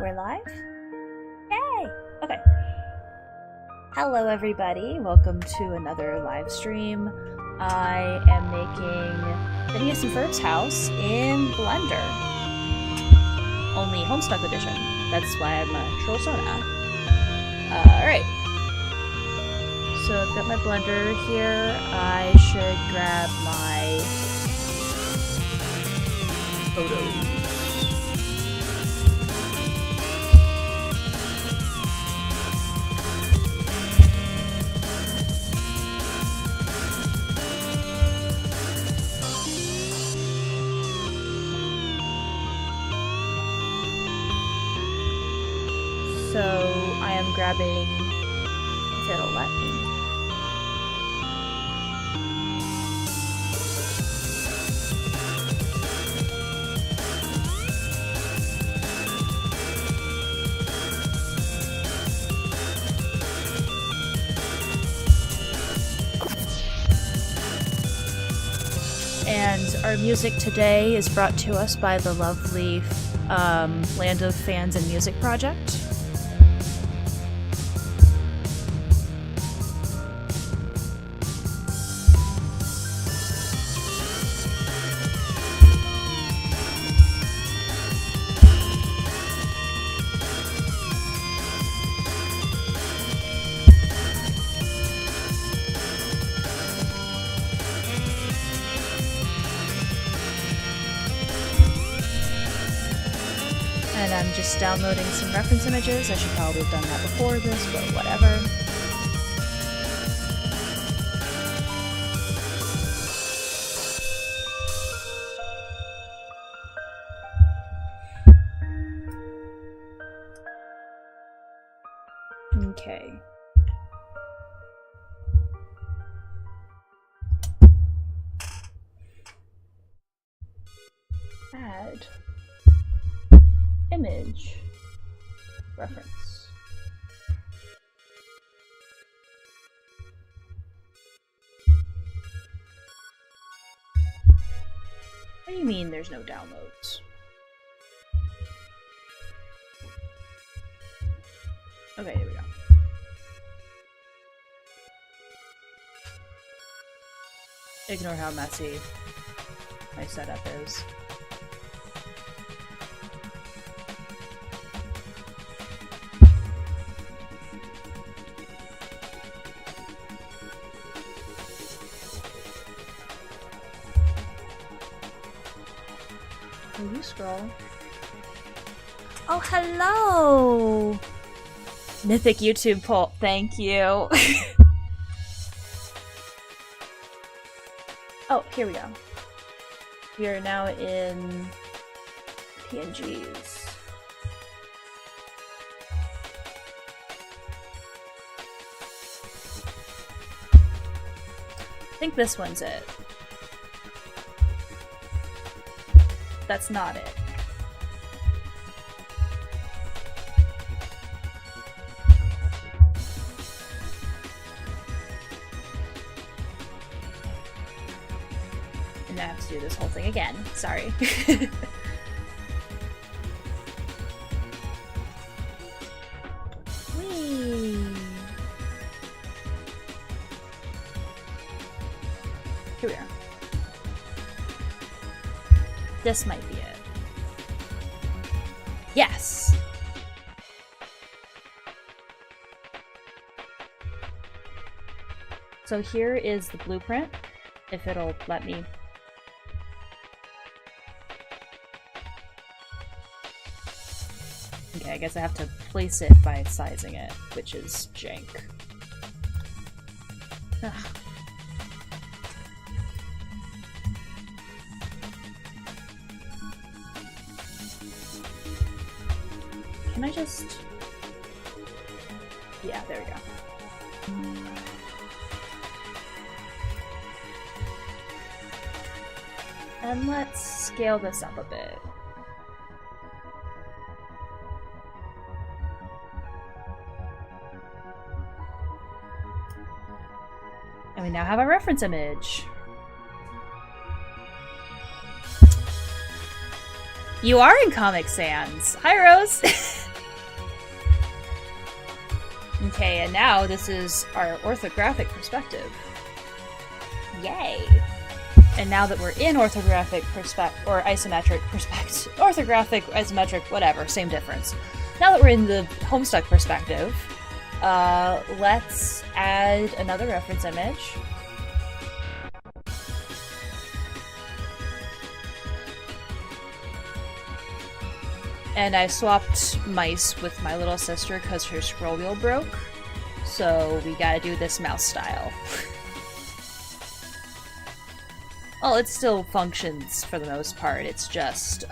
We're live? Yay! Okay. Hello everybody, welcome to another live stream. I am making Phineas and Ferb's house in Blender. Only Homestuck edition. That's why I'm a Trollsona. Alright. So I've got my Blender here. I should grab my photos. So I am grabbing, if it'll let me. And our music today is brought to us by the lovely Land of Fans and Music Project. And I'm just downloading some reference images. I should probably have done that before this, but whatever. Okay. Add image reference. What do you mean there's no downloads? Okay, here we go. Ignore how messy my setup is. Will you scroll? Oh, hello! Mythic YouTube poll. Thank you. Oh, here we go. We are now in PNGs. I think this one's it. That's not it. And I have to do this whole thing again. Sorry. Whee! Here we are. This might be it. Yes! So here is the blueprint, if it'll let me. Okay, I guess I have to place it by sizing it, which is jank. Ugh. Can I just... Yeah, there we go. And let's scale this up a bit. And we now have a reference image. You are in Comic Sans. Hi, Rose. Okay, and now this is our orthographic perspective. Yay! And now that we're in orthographic perspective, or isometric perspective, orthographic, isometric, whatever, same difference. Now that we're in the Homestuck perspective, let's add another reference image. And I swapped mice with my little sister because her scroll wheel broke. So we gotta do this mouse style. Well, it still functions for the most part. It's just,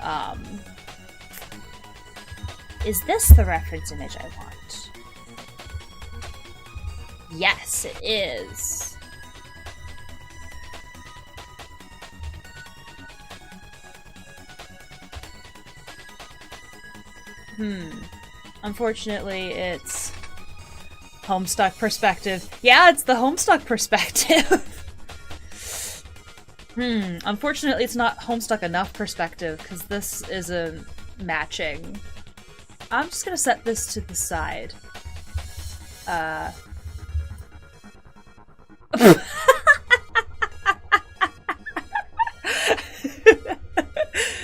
is this the reference image I want? Yes, it is. Unfortunately, it's Homestuck perspective. Yeah, it's the Homestuck perspective. Unfortunately, it's not Homestuck enough perspective, because this isn't matching. I'm just gonna set this to the side.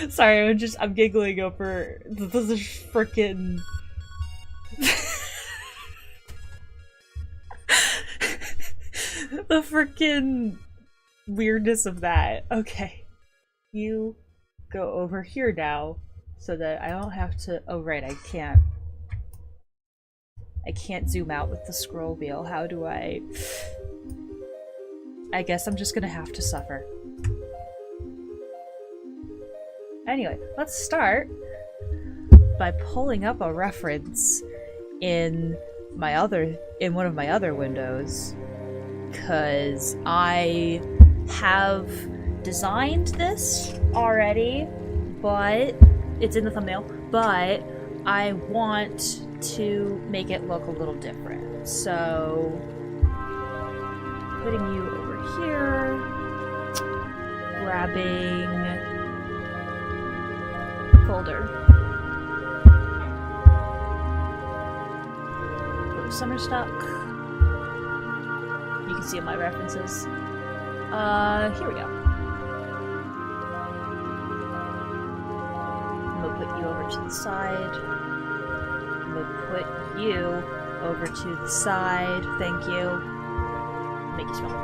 Sorry, I'm giggling over the frickin' the frickin' weirdness of that. Okay. You go over here now so that I don't have to— oh right, I can't zoom out with the scroll wheel. How do I guess I'm just gonna have to suffer. Anyway, let's start by pulling up a reference in one of my other windows, because I have designed this already, but it's in the thumbnail, but I want to make it look a little different. So putting you over here, grabbing folder. Go to Summerstuck. You can see all my references. Here we go. I'm gonna put you over to the side. I'm gonna put you over to the side. Thank you. Make you smell.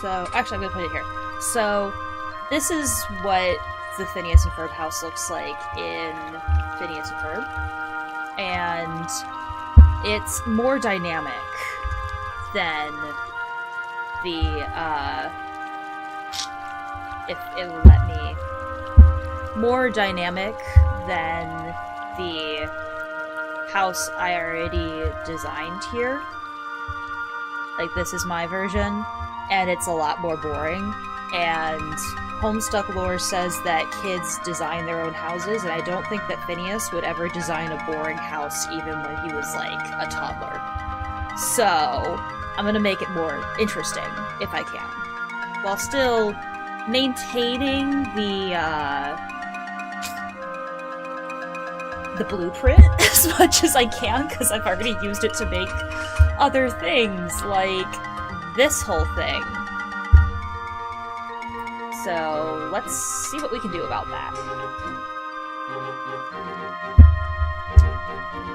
So, actually, I'm gonna put it here. So, this is what the Phineas and Ferb house looks like in Phineas and Ferb. And it's more dynamic than the, if it will let me, more dynamic than the house I already designed here. Like, this is my version, and it's a lot more boring, and Homestuck lore says that kids design their own houses, and I don't think that Phineas would ever design a boring house even when he was, like, a toddler. So, I'm gonna make it more interesting, if I can. While still maintaining the blueprint as much as I can, because I've already used it to make other things, like this whole thing. So let's see what we can do about that.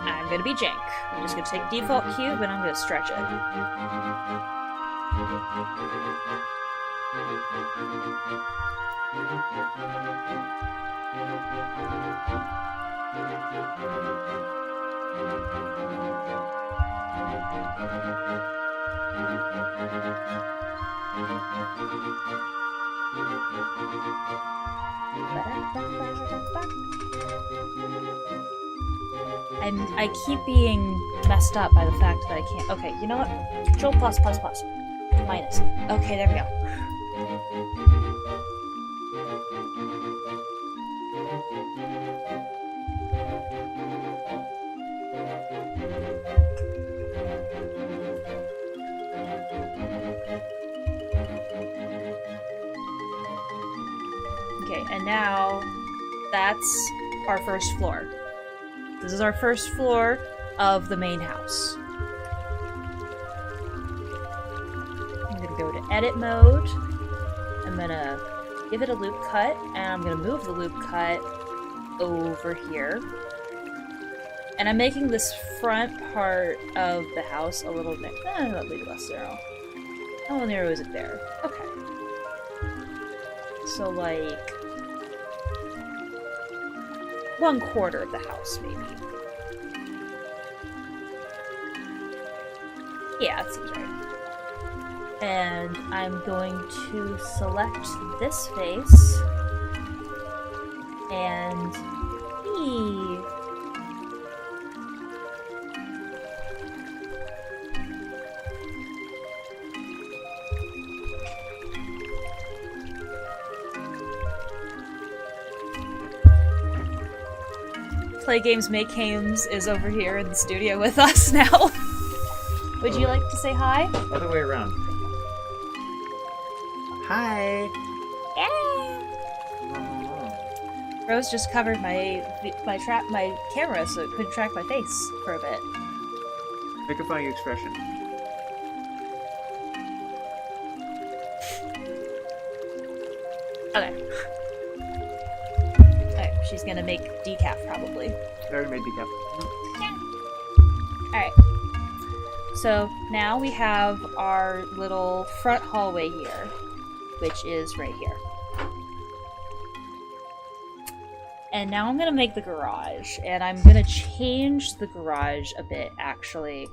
I'm gonna be jank. I'm just gonna take default cube and I'm gonna stretch it. I keep being messed up by the fact that I can't— okay, you know what? Control plus plus plus. Minus. Okay, there we go. Okay, and now that's our first floor. This is our first floor. of the main house. I'm gonna go to edit mode. I'm gonna give it a loop cut, and I'm gonna move the loop cut over here. And I'm making this front part of the house a little bit less narrow. How narrow is it there? Okay. So like 1/4 of the house, maybe. Yeah, that seems right. And I'm going to select this face and Play Games Make Games is over here in the studio with us now. Would you like to say hi? Other way around. Hi. Yeah. Rose just covered my camera so it couldn't track my face for a bit. Make a funny expression. Okay. Alright, she's gonna make decaf probably. I already made decaf. Yeah. Alright. So now we have our little front hallway here, which is right here. And now I'm gonna make the garage, and I'm gonna change the garage a bit, actually.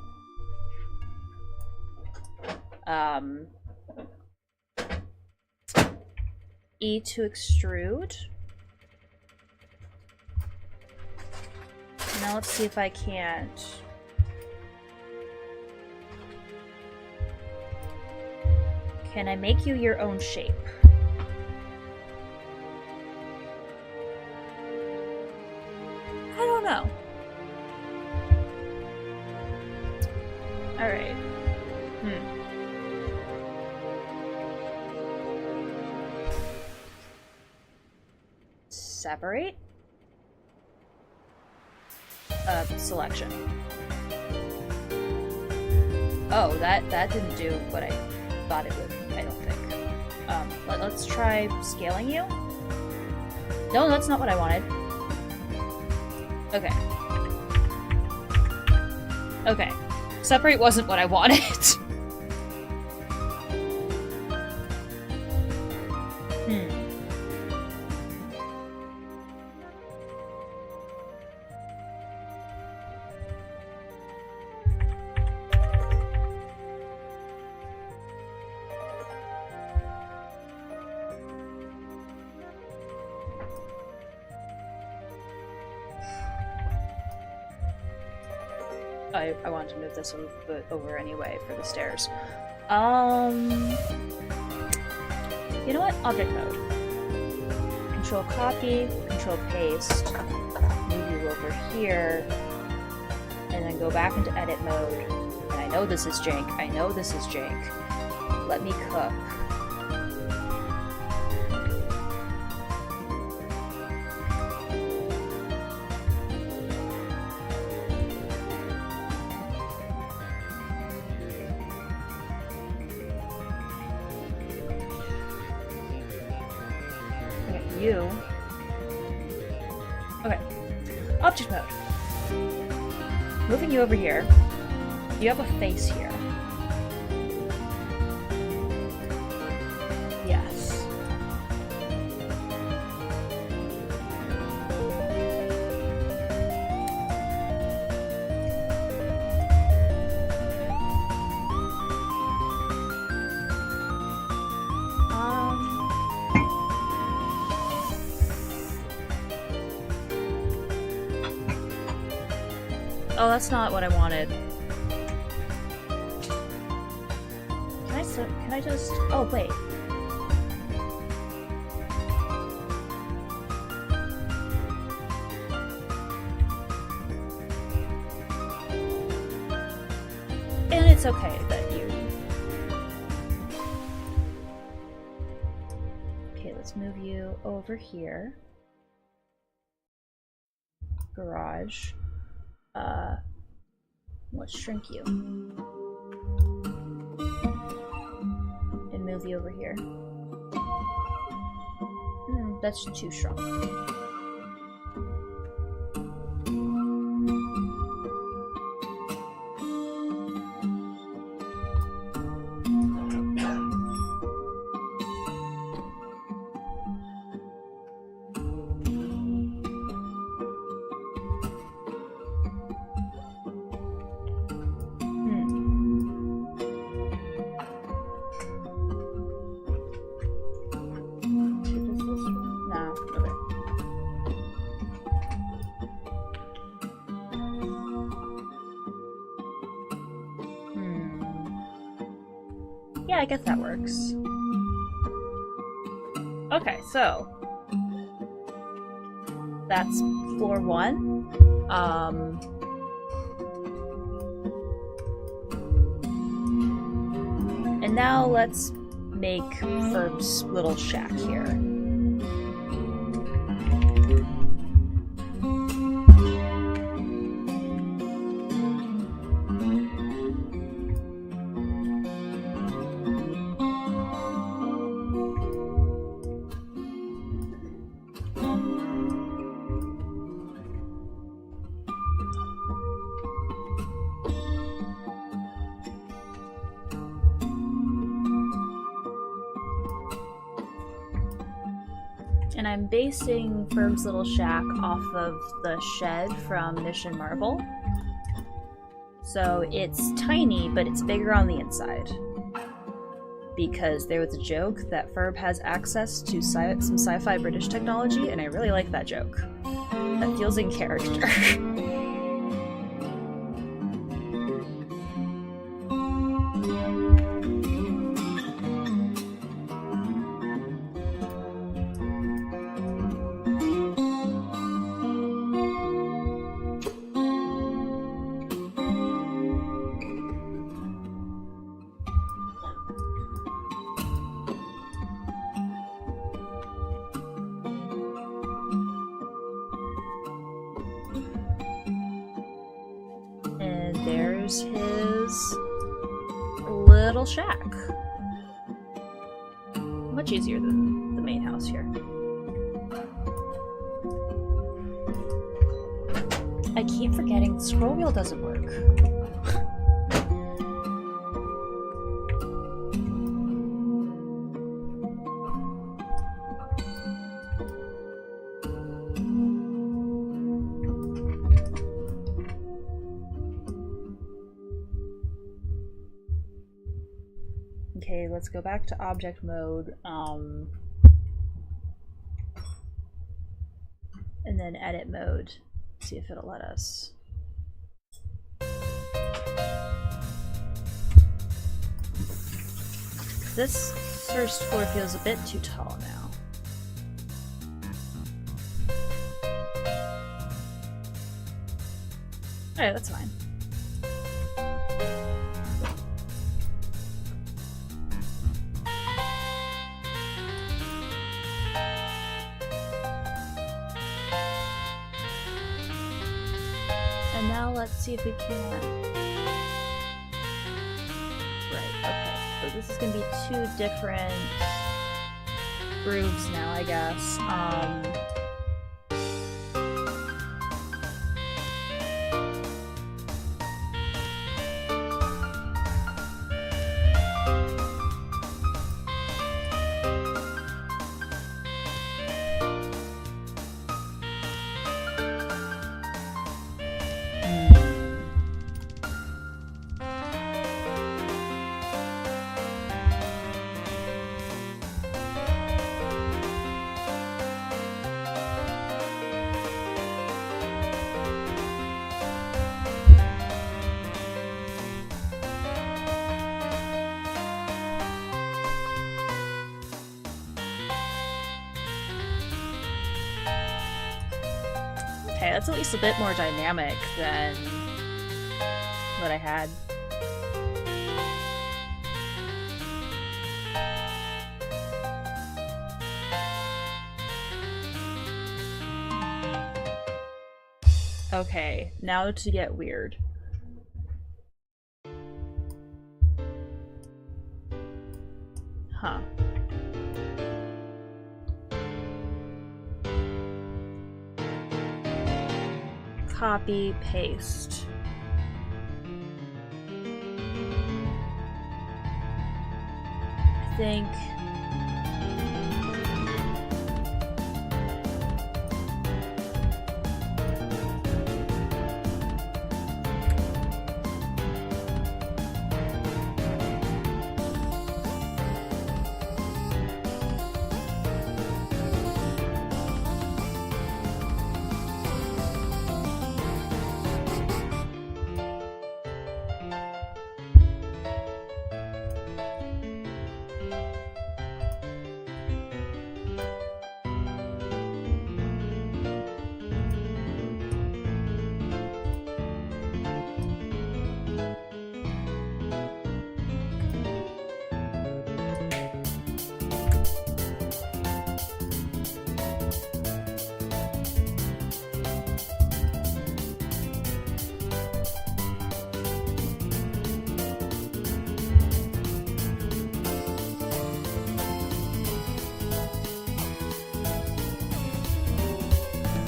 E to extrude. Now let's see if I can't. Can I make you your own shape? I don't know. Alright. Separate? Selection. Oh, that didn't do what I thought it would, I don't think. Let's try scaling you. No, that's not what I wanted. Okay. Okay. Separate wasn't what I wanted. I want to move this over anyway for the stairs. You know what? Object mode. Control copy, control paste, move you over here, and then go back into edit mode. And I know this is jank. I know this is jank. Let me cook. You. Okay. Object mode. Moving you over here. You have a face here. Yes. Oh, that's not what I wanted. Can I just... Oh, wait. And it's okay that you... Okay, let's move you over here. Garage. Let's shrink you. And move you over here. That's too strong. Yeah, I guess that works. Okay, so that's floor 1. And now let's make Ferb's little shack here. And I'm basing Ferb's little shack off of the shed from Mission Marvel. So it's tiny, but it's bigger on the inside. Because there was a joke that Ferb has access to some sci-fi British technology, and I really like that joke. That feels in character. There's his little shack. Much easier than the main house here. I keep forgetting the scroll wheel doesn't work. Okay, let's go back to object mode, and then edit mode, see if it'll let us. This first floor feels a bit too tall now. Alright, that's fine. And now let's see if we can... Right, okay. So this is going to be 2 different grooves now, I guess. Okay, that's at least a bit more dynamic than what I had. Okay, now to get weird. Huh. Copy, paste. I think...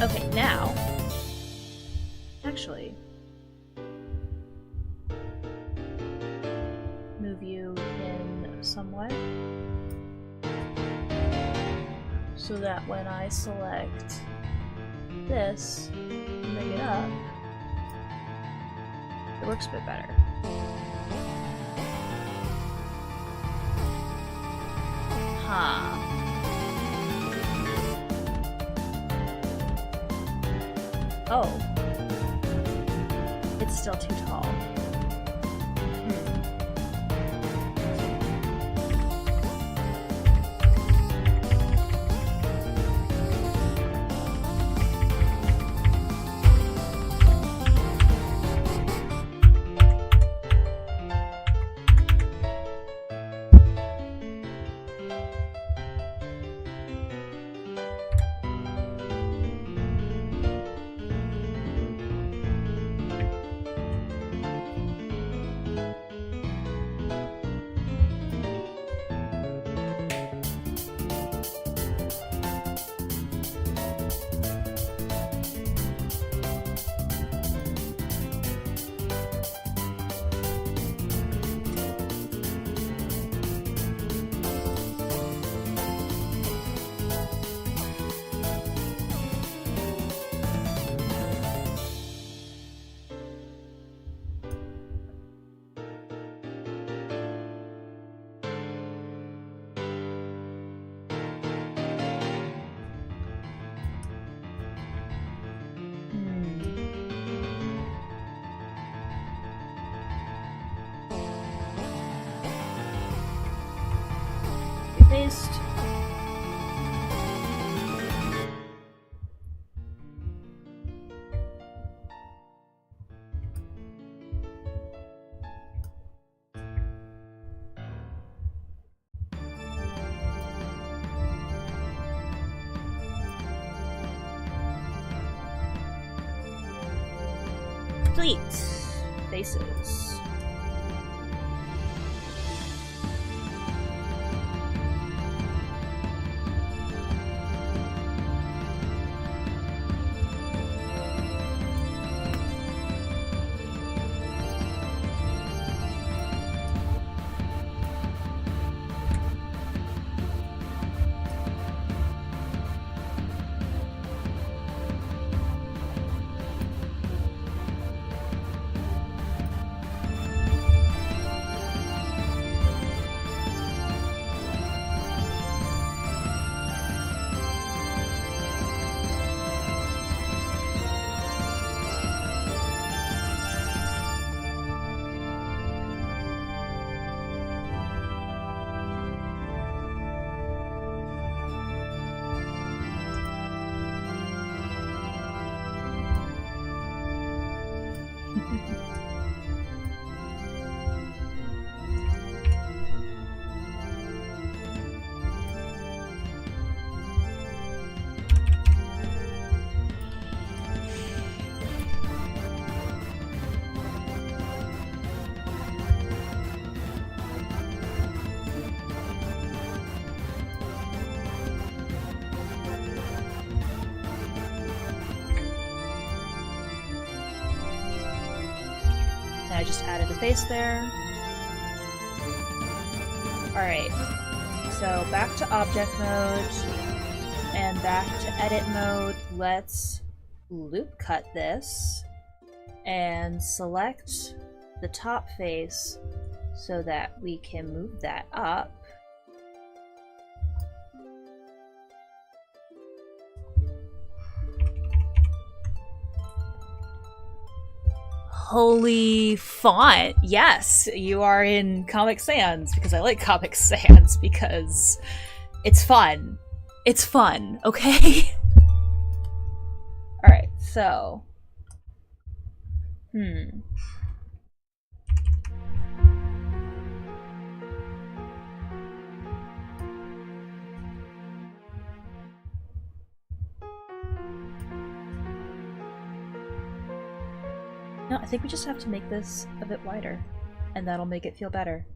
Okay, now, actually, move you in somewhat so that when I select this and bring it up, it works a bit better. Huh. Oh. It's still too tall. Paste. Delete faces. And I just added a face there. Alright, so back to object mode, and back to edit mode. Let's loop cut this, and select the top face so that we can move that up. Holy font! Yes, you are in Comic Sans, because I like Comic Sans, because it's fun. It's fun, okay? Alright, so... No, I think we just have to make this a bit wider, and that'll make it feel better.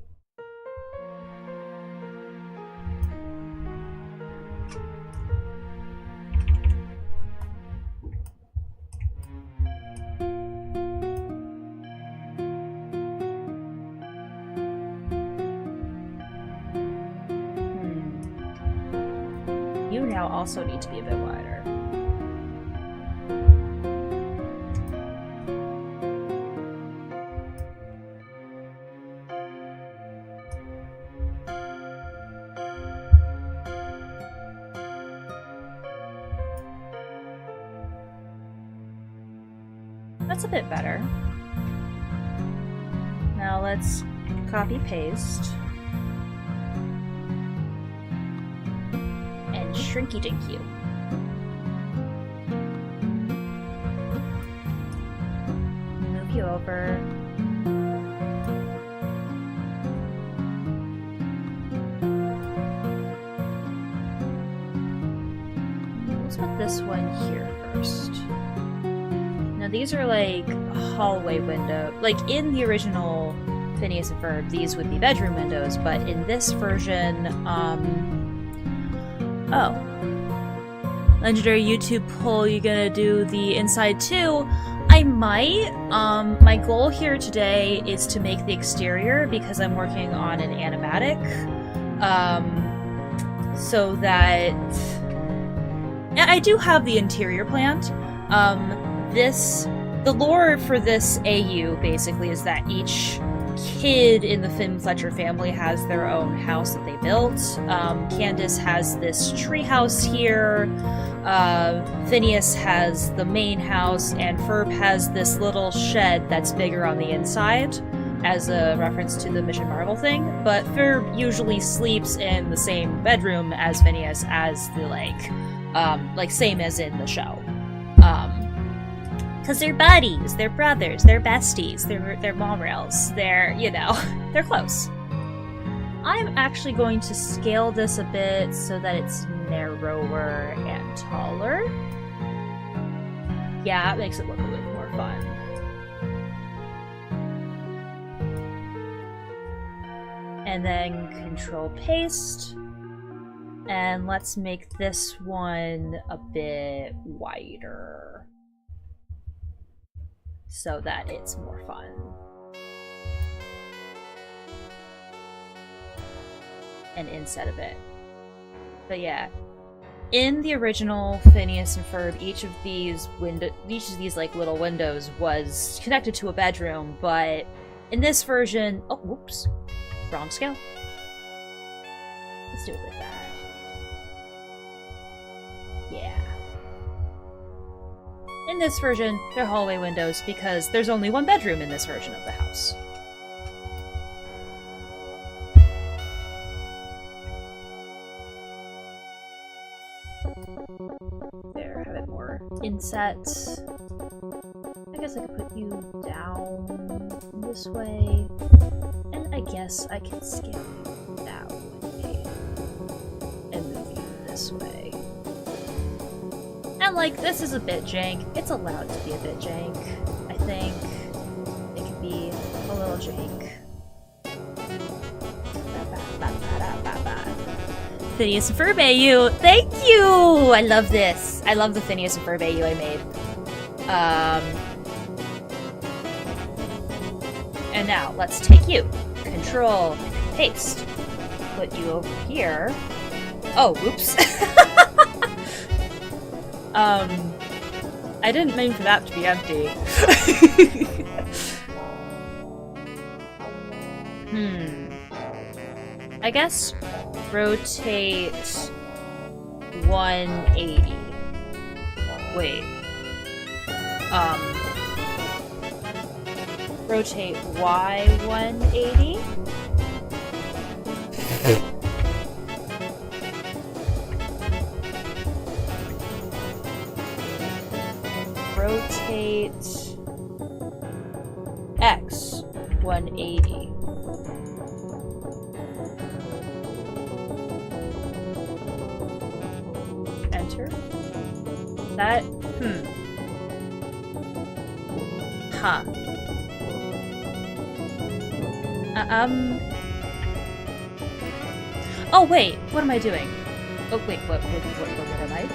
You now also need to be a bit wider. That's a bit better. Now let's copy paste and shrinky dink you. Move you over. Let's put this one here first. Now these are like hallway window. Like in the original Phineas and Ferb, these would be bedroom windows, but in this version, oh. Legendary YouTube poll, you gonna do the inside too? I might. My goal here today is to make the exterior because I'm working on an animatic. So that... And I do have the interior planned. The lore for this AU basically is that each kid in the Finn Fletcher family has their own house that they built. Candace has this tree house here. Phineas has the main house, and Ferb has this little shed that's bigger on the inside, as a reference to the Mission Marvel thing. But Ferb usually sleeps in the same bedroom as Phineas, as the like same as in the show. Because they're buddies, they're brothers, they're besties, they're mom rails, they're, you know, they're close. I'm actually going to scale this a bit so that it's narrower and taller. Yeah, it makes it look a bit more fun. And then control paste. And let's make this one a bit wider, so that it's more fun. And inset a bit. But yeah, in the original Phineas and Ferb, each of these like little windows was connected to a bedroom, but in this version, oh whoops, wrong scale. Let's do it like that. Yeah. In this version, they're hallway windows because there's only one bedroom in this version of the house. There, have it more inset. I guess I could put you down this way, and I guess I can scale you that way and move you this way. And like, this is a bit jank. It's allowed to be a bit jank, I think. It can be a little jank. Phineas and Ferb AU! Thank you! I love this. I love the Phineas and Ferb AU I made. And now let's take you. Control, paste. Put you over here. Oh, whoops. I didn't mean for that to be empty. I guess rotate 180. Wait. Rotate Y 180? Rotate X 180. Enter. That, Huh. Oh wait, what am I doing? Oh wait, what am I? I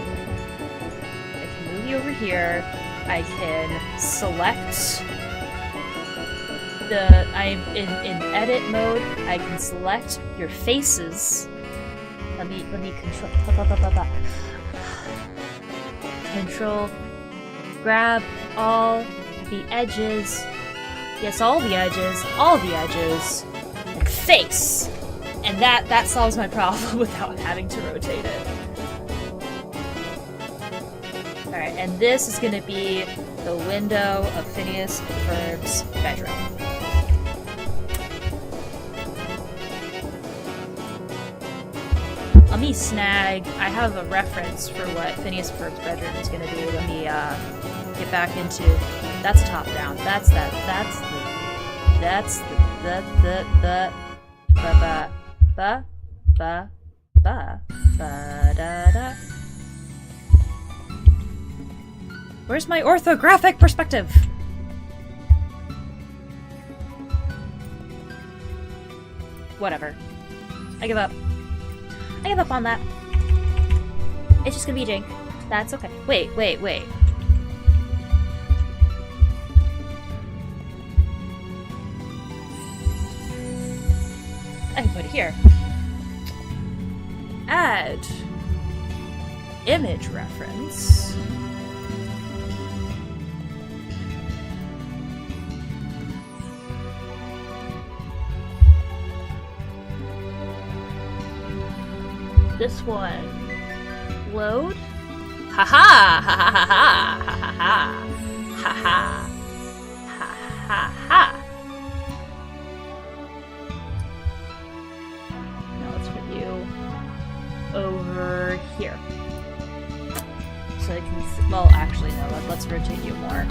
can move you over here. I can select I'm in edit mode. I can select your faces. Let me control control grab all the edges. Yes, all the edges, and face. And that solves my problem without having to rotate it. Alright, and this is gonna be the window of Phineas and Ferb's bedroom. Let me snag, I have a reference for what Phineas and Ferb's bedroom is gonna be. Let me get back into, that's top down, that's the da da. Where's my orthographic perspective? Whatever. I give up. I give up on that. It's just gonna be jank. That's okay. Wait. I can put it here. Add image reference. This one. Load. Ha ha ha ha ha ha ha ha ha ha ha ha. Over here. So I can see, well, actually, no, let's rotate you more.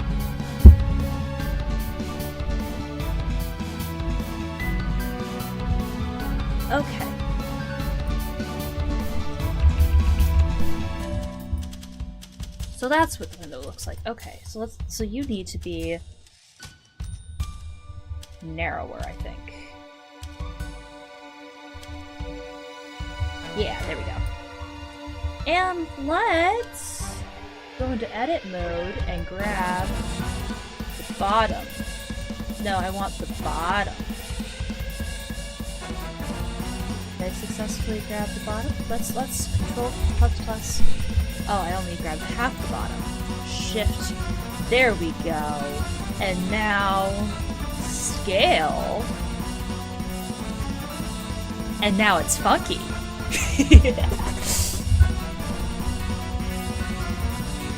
Okay. So that's what the window looks like. Okay, so you need to be narrower, I think. Yeah, there we go. And let's go into edit mode and grab the bottom. No, I want the bottom. Did I successfully grab the bottom? Let's control plus. Oh, I only grabbed half the bottom. Shift. There we go. And now scale. And now it's funky.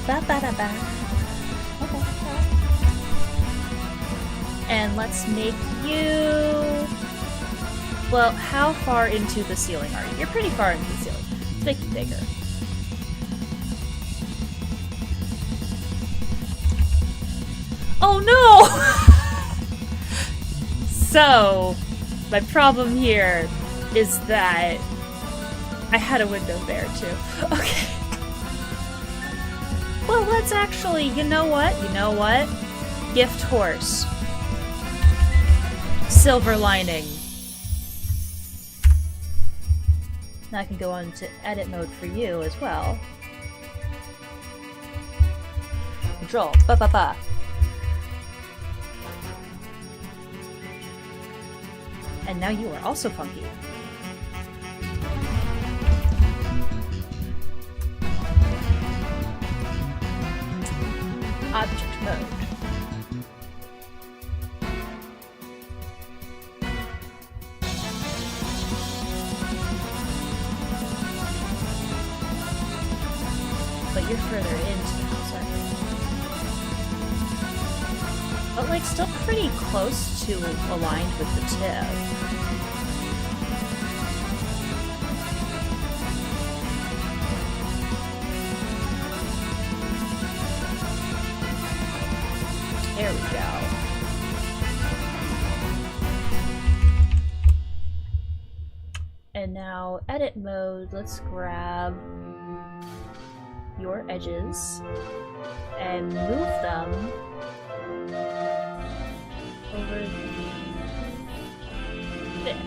Ba-ba-da-ba. Okay. And let's make you... Well, how far into the ceiling are you? You're pretty far into the ceiling. Let's make you bigger. Oh no! So, my problem here is that I had a window there too. Okay. Well, let's actually, you know what? Gift horse. Silver lining. Now I can go on to edit mode for you as well. Control. Ba-ba-ba. And now you are also funky. Object mode. But you're further into the house, aren't you? But like still pretty close to aligned with the tip. There we go. And now edit mode, let's grab your edges and move them over there.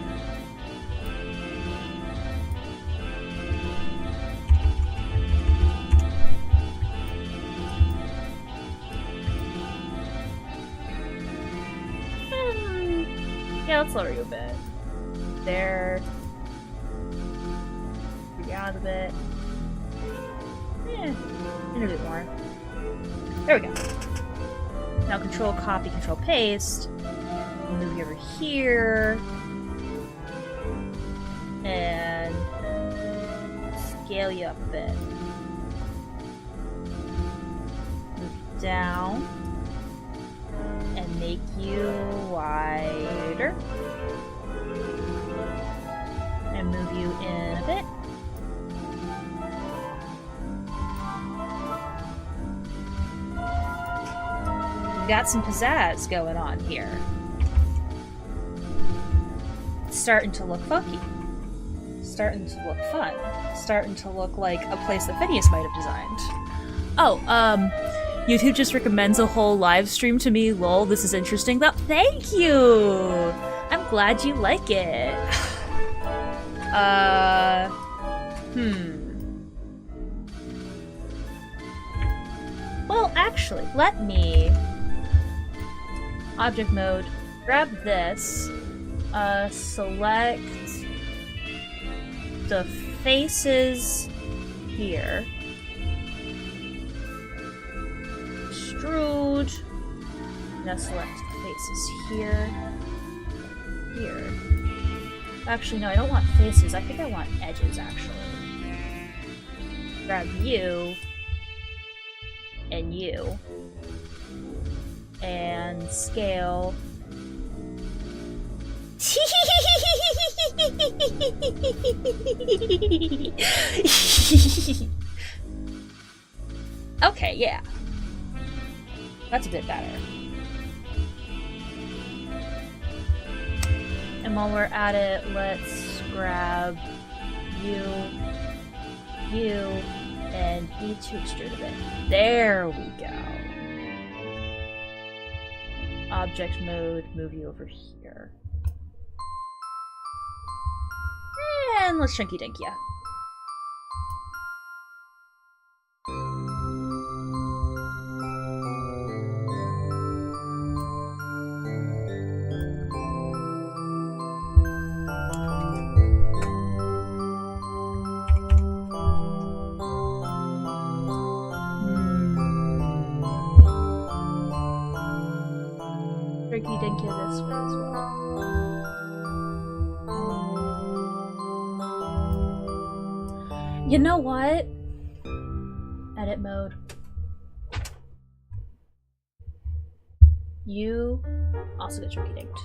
Yeah, let's lower you a bit. There. Down a bit. And a bit more. There we go. Now control copy, control paste. Move you over here. And scale you up a bit. Move you down. And make you wider. And move you in a bit. We've got some pizzazz going on here. It's starting to look funky. Starting to look fun. Starting to look like a place that Phineas might have designed. Oh, YouTube just recommends a whole live stream to me. Lol, this is interesting. Though. Thank you! I'm glad you like it. Well, actually, let me... Object mode, grab this, select the faces here. Extrude. Now select the faces here. Here. Actually, no, I don't want faces. I think I want edges, actually. Grab you. And you. And scale. Okay, yeah. That's a bit better. And while we're at it, let's grab you, and E to extrude a bit. There we go. Object mode, move you over here. And let's chunky dink ya. Tricky dink ya this way as well. You know what? Edit mode. You also get tricky dinked.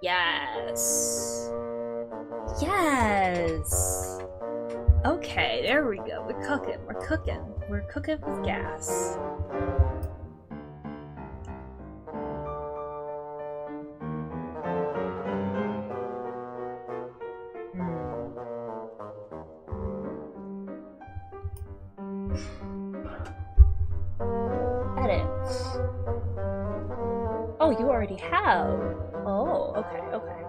Yes. Yes. Okay, there we go. We're cooking. We're cooking. We're cooking with gas. Oh, you already have. Oh, okay, okay.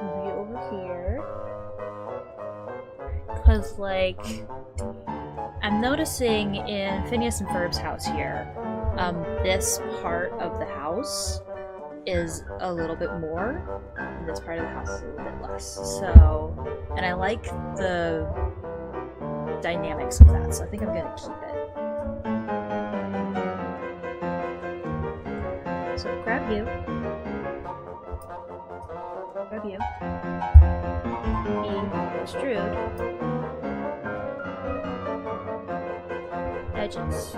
Move you over here. Cause like, I'm noticing in Phineas and Ferb's house here, this part of the house is a little bit more, and this part of the house is a little bit less. So, and I like the dynamics of that, so I think I'm gonna keep it. So grab you. Grab you. Be extrude. Edges.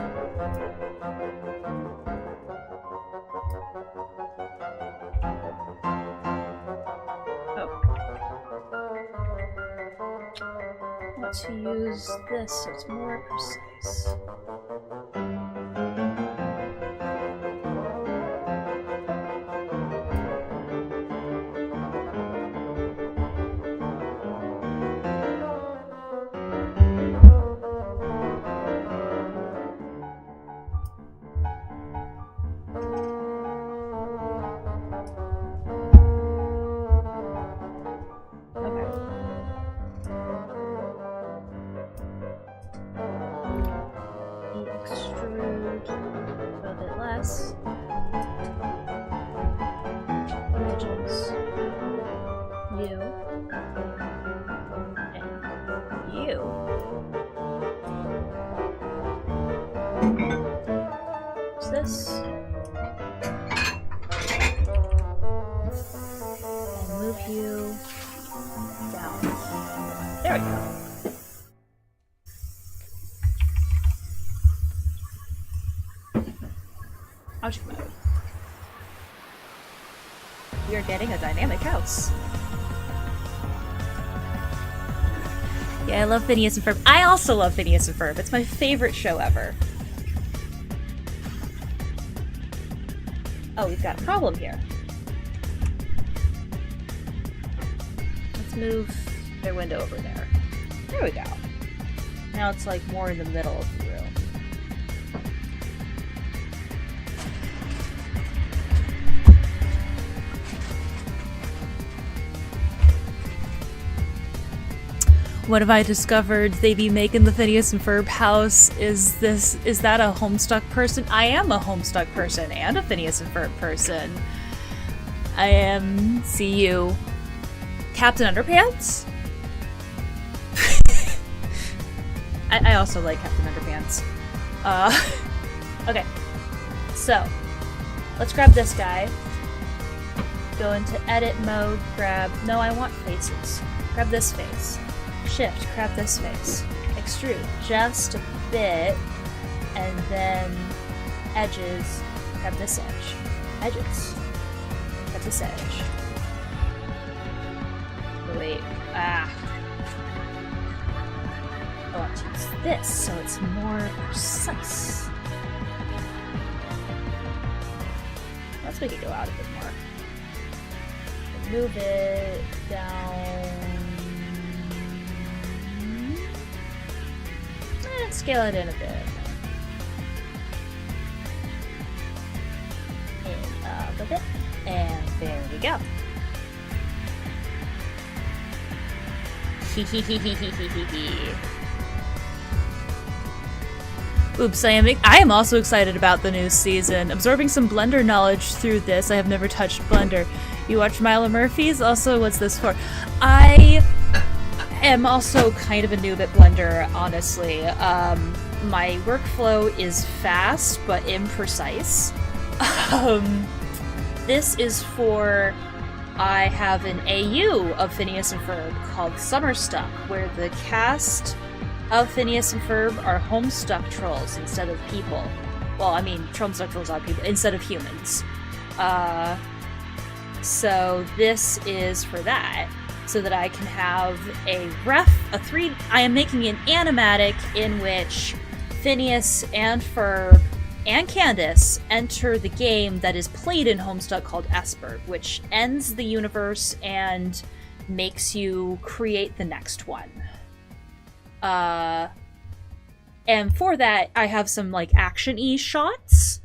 Oh. Let's use this so it's more precise. This and move you down. There we go. Object mode. We are getting a dynamic house. Yeah, I love Phineas and Ferb. I also love Phineas and Ferb. It's my favorite show ever. Oh, we've got a problem here. Let's move their window over there. There we go. Now it's like more in the middle of the room. What have I discovered? They be making the Phineas and Ferb house. Is that a Homestuck person? I am a Homestuck person and a Phineas and Ferb person. I am, see you, Captain Underpants? I also like Captain Underpants. Okay. So, let's grab this guy. Go into edit mode, grab, no, I want faces. Grab this face. Shift, grab this face. Extrude just a bit, and then edges, grab this edge. Edges, grab this edge. Wait, I want to use this so it's more precise. Let's make it go out a bit more. Move it down. Scale it in a bit. And up a bit. And there we go. Oops, I am also excited about the new season. Absorbing some Blender knowledge through this. I have never touched Blender. You watch Milo Murphy's? Also, what's this for? I am also kind of a noob at Blender, honestly. My workflow is fast but imprecise. This is for... I have an AU of Phineas and Ferb called Homestuck, where the cast of Phineas and Ferb are Homestuck trolls instead of people. Well, I mean, Homestuck trolls are people instead of humans. So this is for that, so that I can have I am making an animatic in which Phineas and Ferb and Candace enter the game that is played in Homestuck called Esper, which ends the universe and makes you create the next one. And for that, I have some, like, action-y shots,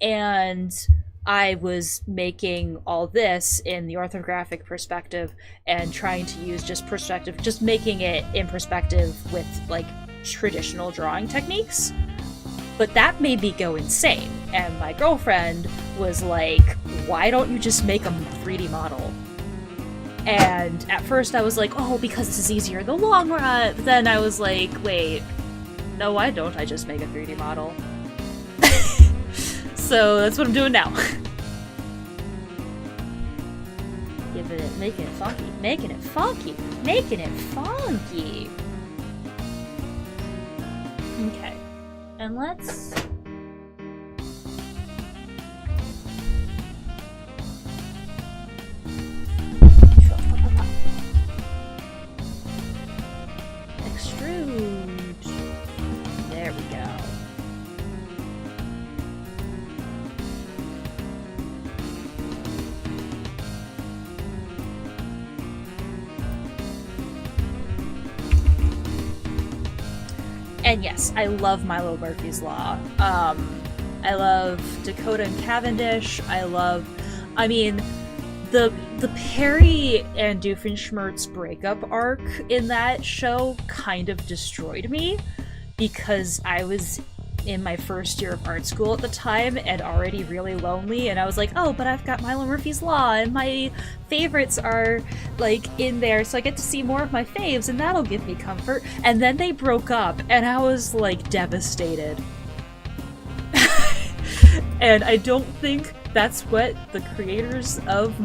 and I was making all this in the orthographic perspective and trying to use just making it in perspective with, like, traditional drawing techniques. But that made me go insane, and my girlfriend was like, why don't you just make a 3D model? And at first I was like, oh, because this is easier in the long run. But then I was like, wait, no, why don't I just make a 3D model? So that's what I'm doing now. Giving it, making it funky, making it funky, making it funky. Okay, and let's... extrude. There we go. And yes, I love Milo Murphy's Law. I love Dakota and Cavendish. I mean, the Perry and Doofenshmirtz breakup arc in that show kind of destroyed me, because I was in my first year of art school at the time and already really lonely, and I was like, oh, but I've got Milo Murphy's Law and my favorites are like in there, so I get to see more of my faves and that'll give me comfort. And then they broke up and I was like devastated. And I don't think that's what the creators of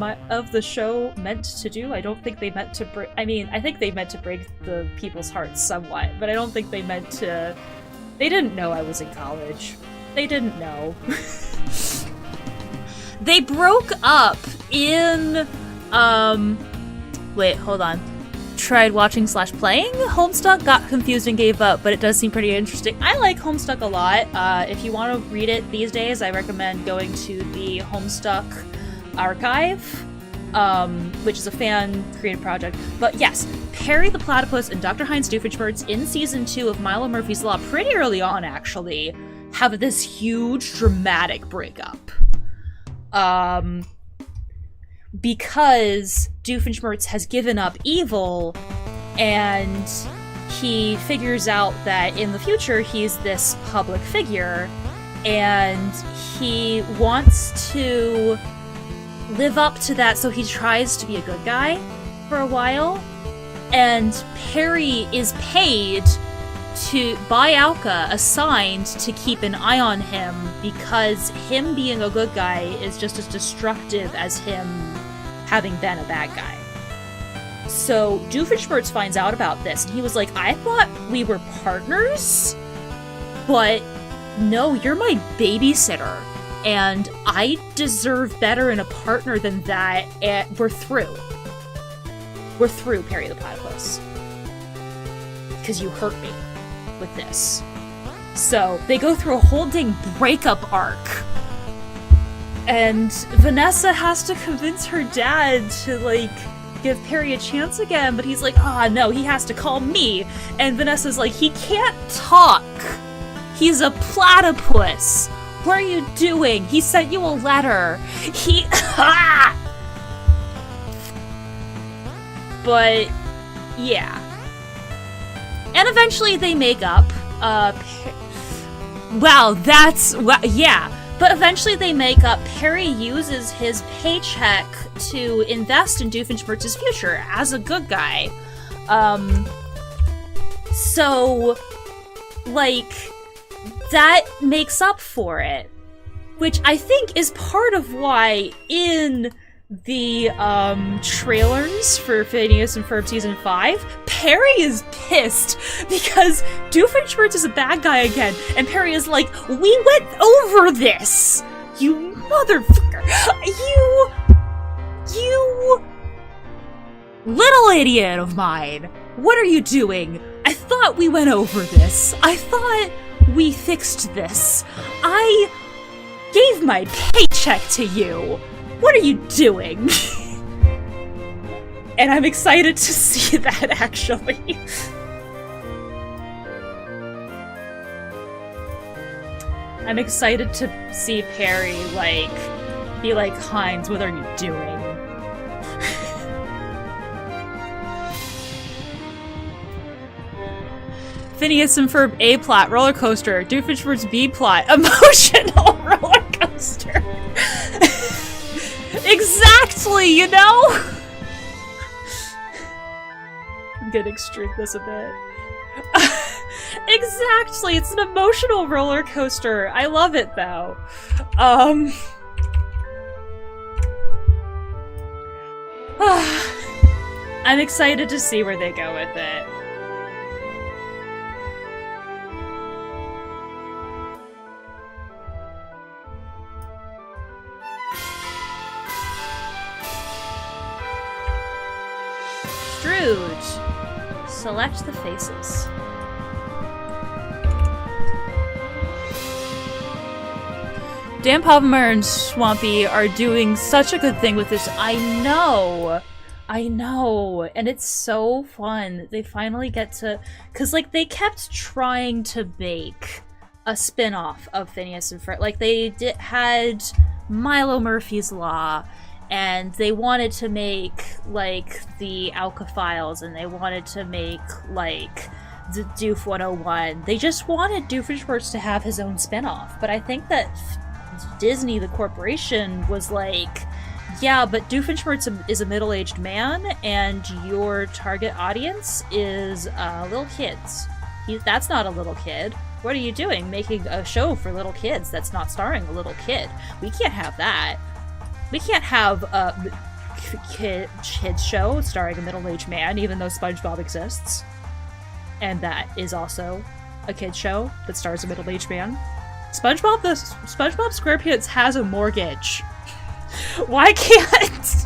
the show meant to do. I don't think they meant to break... I mean, I think they meant to break the people's hearts somewhat, but I don't think they meant to... They didn't know I was in college. They didn't know. They broke up in... Wait, hold on. Tried watching / playing Homestuck, got confused and gave up, but it does seem pretty interesting. I like Homestuck a lot. If you want to read it these days, I recommend going to the Homestuck archive, which is a fan-created project. But yes, Perry the Platypus and Dr. Heinz Doofenshmirtz in Season 2 of Milo Murphy's Law, pretty early on actually, have this huge dramatic breakup. Because Doofenshmirtz has given up evil, and he figures out that in the future he's this public figure, and he wants to live up to that, so he tries to be a good guy for a while, and Perry is paid by Alka, assigned to keep an eye on him, because him being a good guy is just as destructive as him having been a bad guy. So Doofenshmirtz finds out about this, and he was like, I thought we were partners, but no, you're my babysitter, and I deserve better in a partner than that, and we're through. We're through, Perry the Platypus. Because you hurt me with this. So they go through a whole dang breakup arc. And Vanessa has to convince her dad to, like, give Perry a chance again, but he's like, no, he has to call me. And Vanessa's like, he can't talk. He's a platypus. What are you doing? He sent you a letter. But, yeah. And eventually they make up. Yeah. But eventually they make up. Perry uses his paycheck to invest in Doofenshmirtz's future as a good guy. So, like, that makes up for it. Which I think is part of why in the trailers for Phineas and Ferb Season 5, Perry is pissed because Doofenshmirtz is a bad guy again, and Perry is like, we went over this! You motherfucker! You little idiot of mine! What are you doing? I thought we went over this. I thought we fixed this. I gave my paycheck to you. What are you doing? And I'm excited to see that, actually. I'm excited to see Perry, like, be like, Heinz, what are you doing? Phineas and Ferb A plot roller coaster. Doofenshmirtz B plot emotional roller coaster. Exactly, you know? I'm gonna extrude this a bit. Exactly, it's an emotional roller coaster. I love it though. I'm excited to see where they go with it. Scrooge. Select the faces. Dan Povenmire and Swampy are doing such a good thing with this. I know, and it's so fun. They finally get to, cause like they kept trying to make a spin-off of Phineas and Ferb. Like they had Milo Murphy's Law, and they wanted to make like the Alka Files, and they wanted to make like the Doof 101. They just wanted Doofenshmirtz to have his own spin-off, but I think that Disney, the corporation, was like, yeah, but Doofenshmirtz is a middle-aged man, and your target audience is little kids. That's not a little kid. What are you doing, making a show for little kids that's not starring a little kid? We can't have that. We can't have a kids show starring a middle-aged man, even though SpongeBob exists. And that is also a kids show that stars a middle-aged man. SpongeBob SquarePants has a mortgage. Why can't...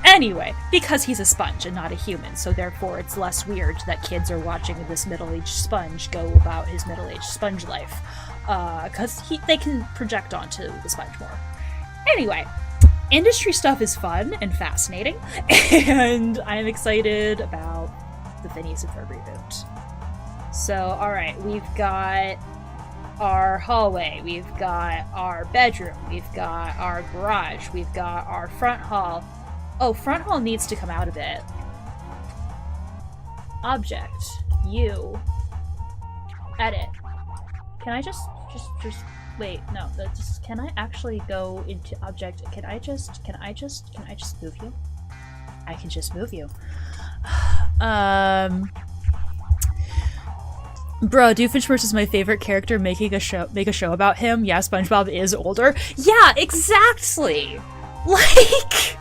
Anyway, because he's a sponge and not a human, so therefore it's less weird that kids are watching this middle-aged sponge go about his middle-aged sponge life. Because they can project onto the sponge more. Anyway, industry stuff is fun and fascinating, and I'm excited about the Phineas and Ferb reboot. So, alright, we've got our hallway, we've got our bedroom, we've got our garage, we've got our front hall. Oh, front hall needs to come out a bit. Object. You. Edit. Can I just wait, no, can I actually go into object? Can I just move you? I can just move you. Bro, Doofenshmirtz is my favorite character. Make a show about him. Yeah, SpongeBob is older. Yeah, exactly. Like,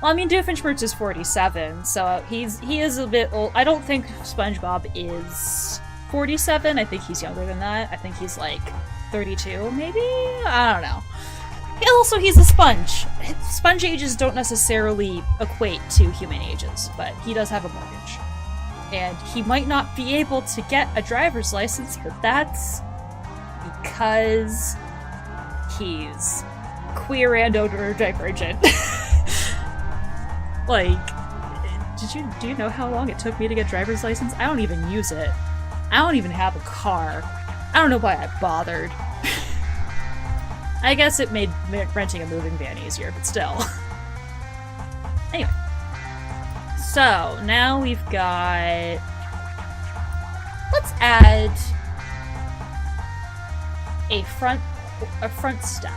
well, I mean, Doofenshmirtz is 47, so he is a bit old. I don't think SpongeBob is 47. I think he's younger than that. I think he's like 32, maybe? I don't know. Also, he's a sponge. Sponge ages don't necessarily equate to human ages, but he does have a mortgage. And he might not be able to get a driver's license, but that's because he's queer and neurodivergent. Like, do you know how long it took me to get a driver's license? I don't even use it. I don't even have a car. I don't know why I bothered. I guess it made renting a moving van easier, but still. Anyway. So, now we've got... Let's add a front step.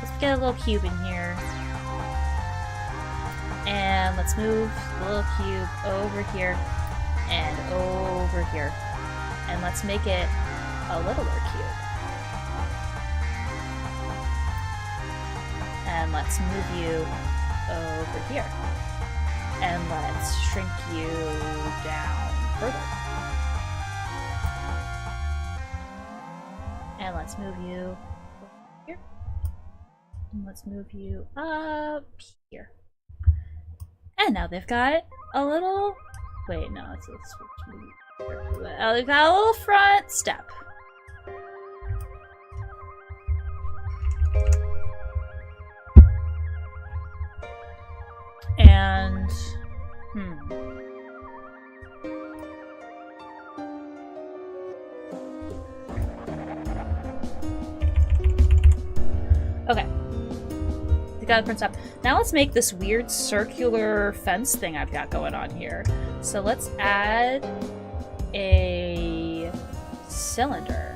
Let's get a little cube in here. And let's move the little cube over here and over here. And let's make it a littler cube. And let's move you over here. And let's shrink you down further. And let's move you over here. And let's move you up here. And now they've got a little... Wait, no, let's switch. They've got a little front step. And... Okay. We got the prince up. Now let's make this weird circular fence thing I've got going on here. So let's add a cylinder.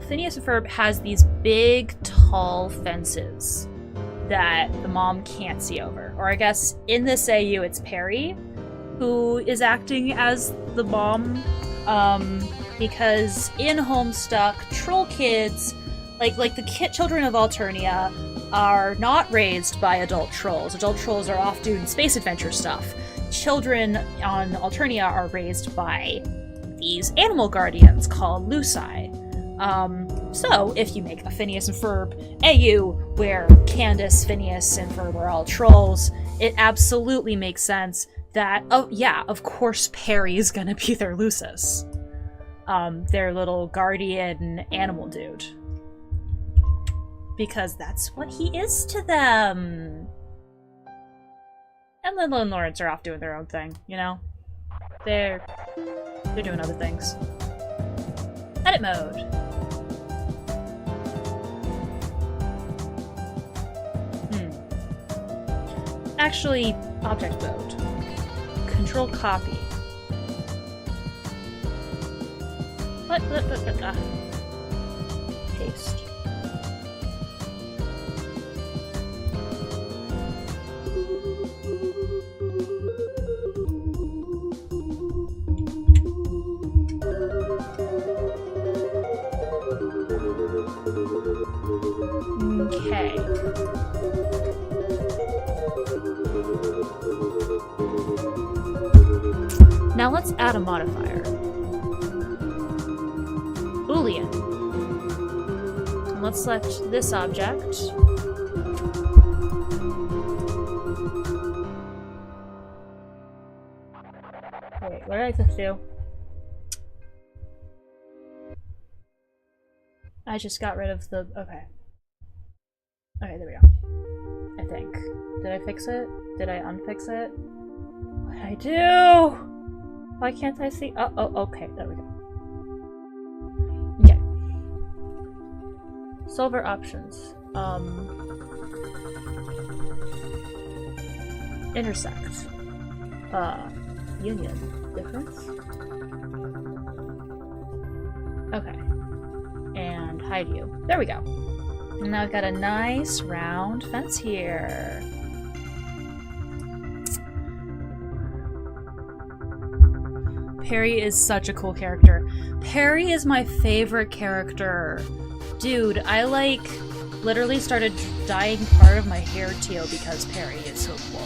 Phineas and Ferb has these big, tall fences that the mom can't see over. Or I guess in this AU it's Perry who is acting as the mom, because in Homestuck, troll kids, like the children of Alternia, are not raised by adult trolls. Adult trolls are off doing space adventure stuff. Children on Alternia are raised by these animal guardians called Luci. So if you make a Phineas and Ferb AU where Candace, Phineas, and Ferb are all trolls, it absolutely makes sense that, oh yeah, of course Perry is gonna be their Lucis. Their little guardian animal dude. Because that's what he is to them. And Lindla and Lawrence are off doing their own thing, you know? They're doing other things. Edit mode. Actually, object mode. Control copy. What? Paste. Okay. Now let's add a modifier. Boolean. And let's select this object. Wait, what did I just do? I just got rid of the... Okay. Okay, there we go. I think. Did I fix it? Did I unfix it? What did I do? Why can't I see? Oh, okay, there we go. Okay. Solver options. Intersect. Union. Difference? Okay. And hide you. There we go. And now I've got a nice round fence here. Perry is such a cool character. Perry is my favorite character. Dude, I literally started dyeing part of my hair teal because Perry is so cool.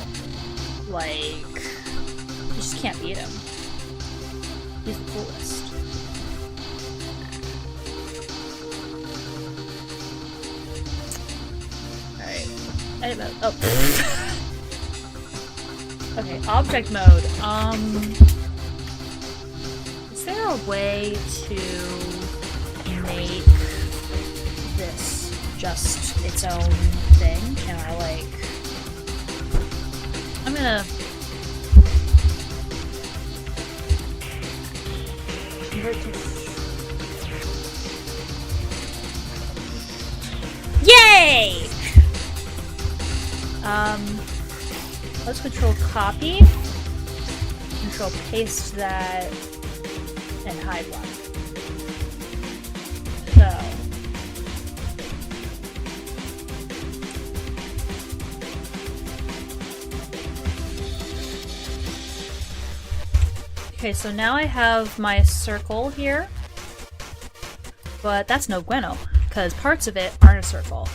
You just can't beat him. He's the coolest. Alright. Edit mode. Oh. Okay, object mode. Is there a way to make this just its own thing? Can I, I'm gonna... convert to... Yay! Let's control copy, control paste that, and hide one. So. Okay, so now I have my circle here, but that's no bueno, because parts of it aren't a circle.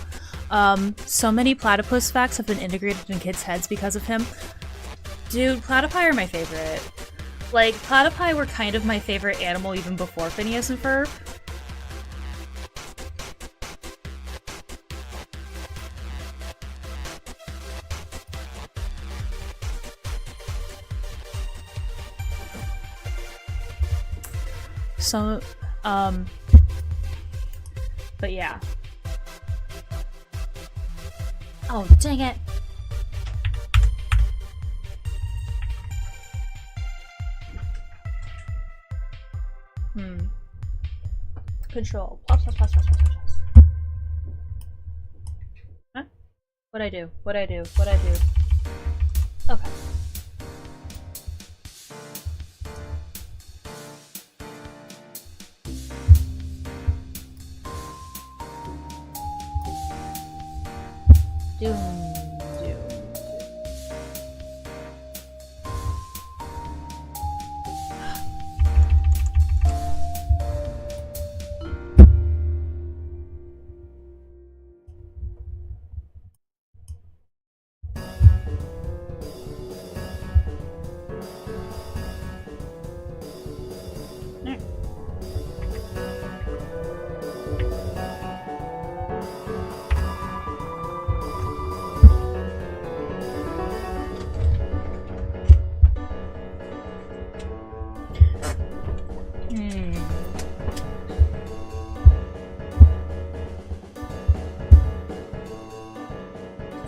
So many platypus facts have been integrated in kids' heads because of him. Dude, platypi are my favorite. Platypi were kind of my favorite animal even before Phineas and Ferb. So, but yeah. Oh, dang it. Control. Plus. Huh? What'd I do? Okay. Doom.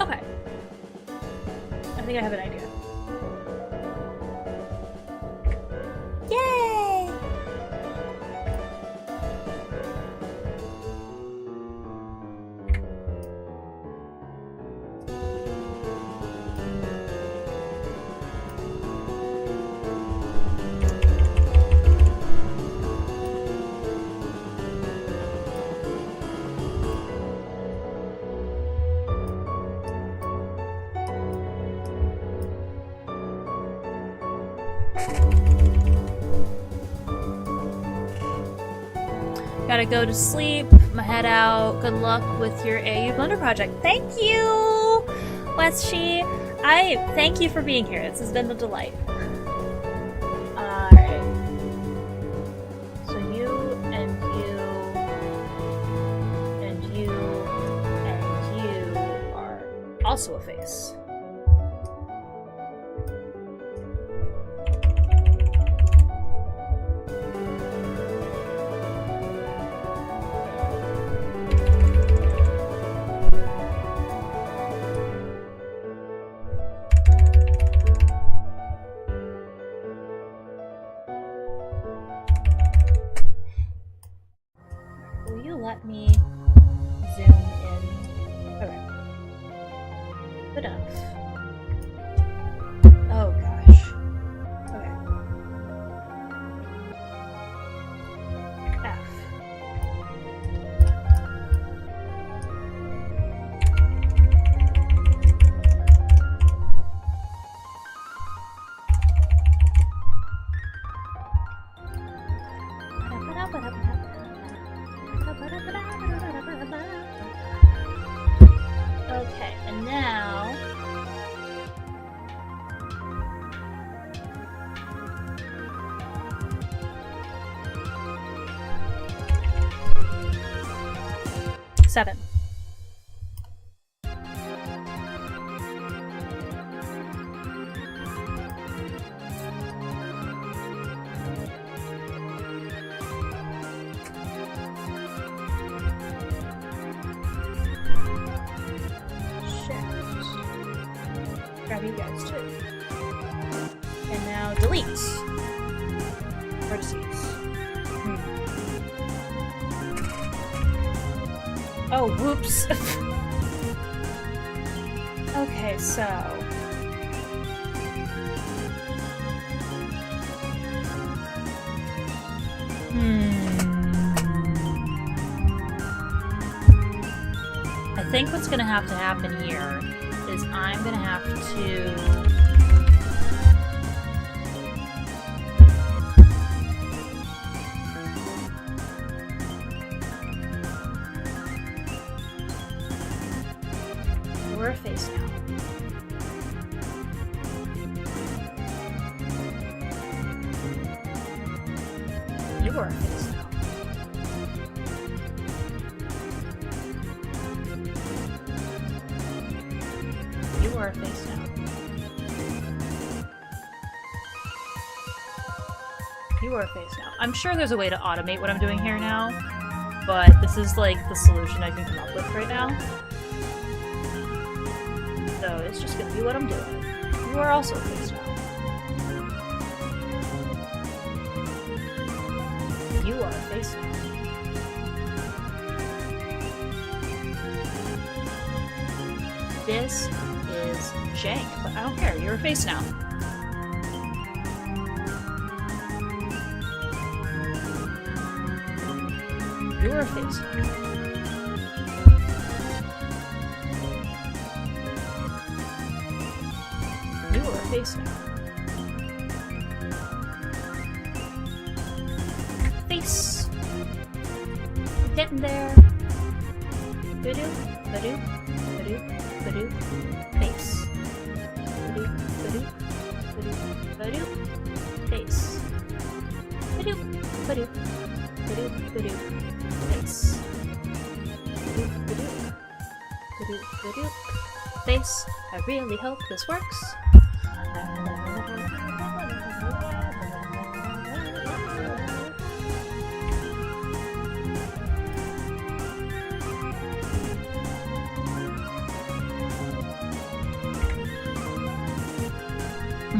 Okay. I think I have an idea. Yay! Gotta go to sleep, my head out. Good luck with your AU Blender project. Thank you, Westshe. I thank you for being here. This has been a delight. Alright. So you and you and you and you are also a face. Let me zoom in. Okay. Good enough. Oh gosh. Okay. F. Okay, and now seven. Grab you guys too. And now delete. Vertices. Oh, whoops. Okay, so. I think what's gonna have to happen here is I'm gonna have to we're a face now. You are a face now. You are a face now. You are face now. I'm sure there's a way to automate what I'm doing here now, but this is like the solution I can come up with right now. So it's just gonna be what I'm doing. You are also face now. You are face now. This is jank, but I don't care. You're a face now. You're a face now. You are a face now. Face. Getting there. Ba-doo, ba-doo, ba-doo, ba-doo. Face. Ba-doo, ba-doo, ba-doo, ba-doo. Face. Ba-doo, ba-doo, ba-doo, ba-doo. Face. Ba-doo, ba-doo, ba-doo, ba-doo. Face. I really hope this works.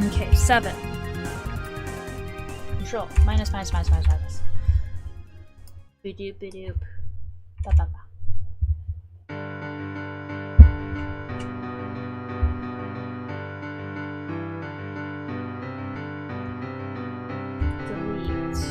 Okay, 7. Control. Minus. Ba-doop, ba-doop. Ba-ba-ba. Delete.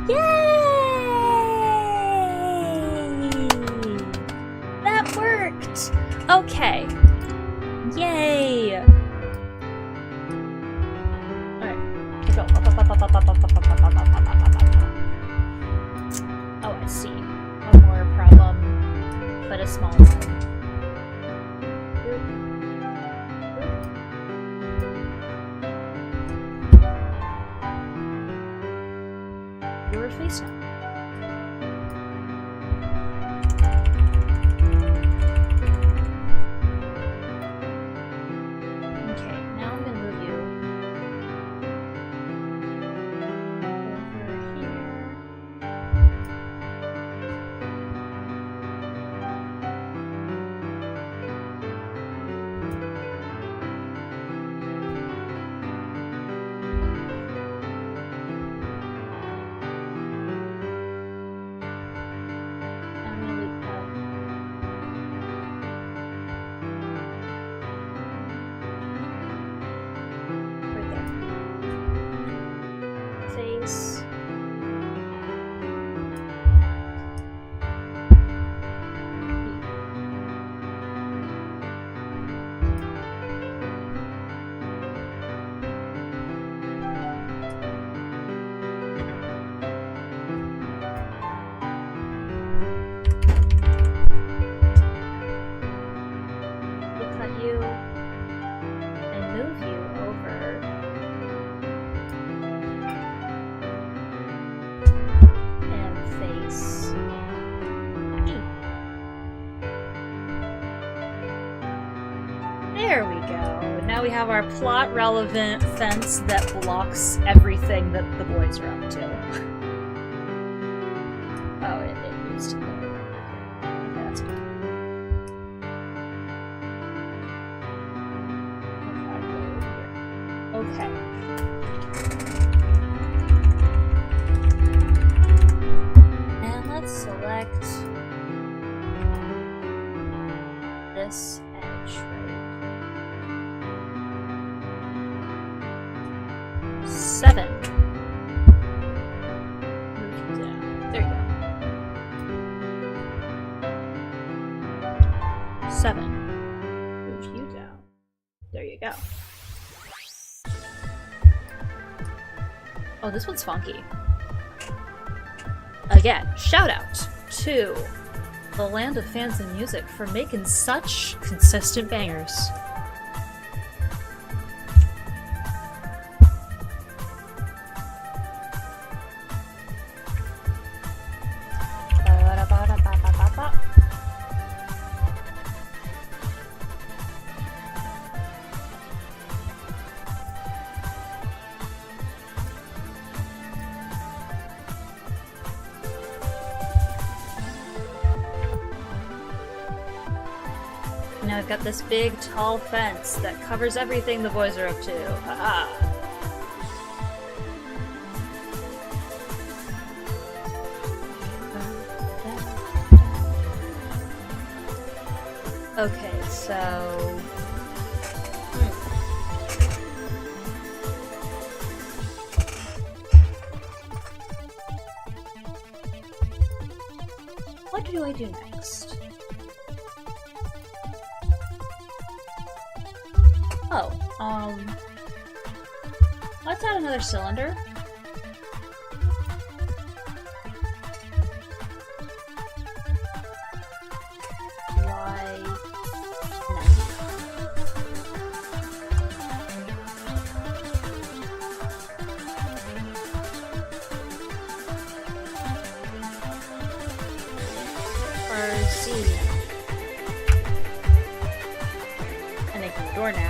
Yay! That worked! Okay. Yay! Alright. Go. Oh, I see. One more problem, but a small one. Your face now. Okay, now I'm gonna move you over here. I'm gonna loop that. Right there. Face. We'll cut you and move you over and face me. There we go. Now we have our plot relevant fence that blocks everything that the boys are up to. Oh, it needs to go over here. Okay, that's good. Okay. And let's select this edge right. 7. Move you down. There you go. 7. Move you down. There you go. Oh, this one's funky. Again, shout out to The land of fans and music for making such consistent bangers. Now I've got this big, tall fence that covers everything the boys are up to. Ha-ha! Okay, so... What do I do next? Oh, let's add another cylinder. Why or Z. And they can door now.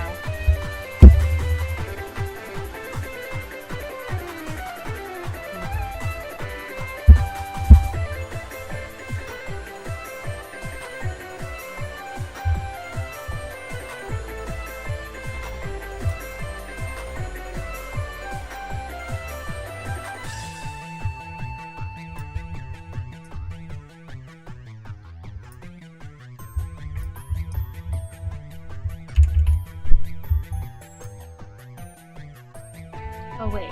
Oh wait.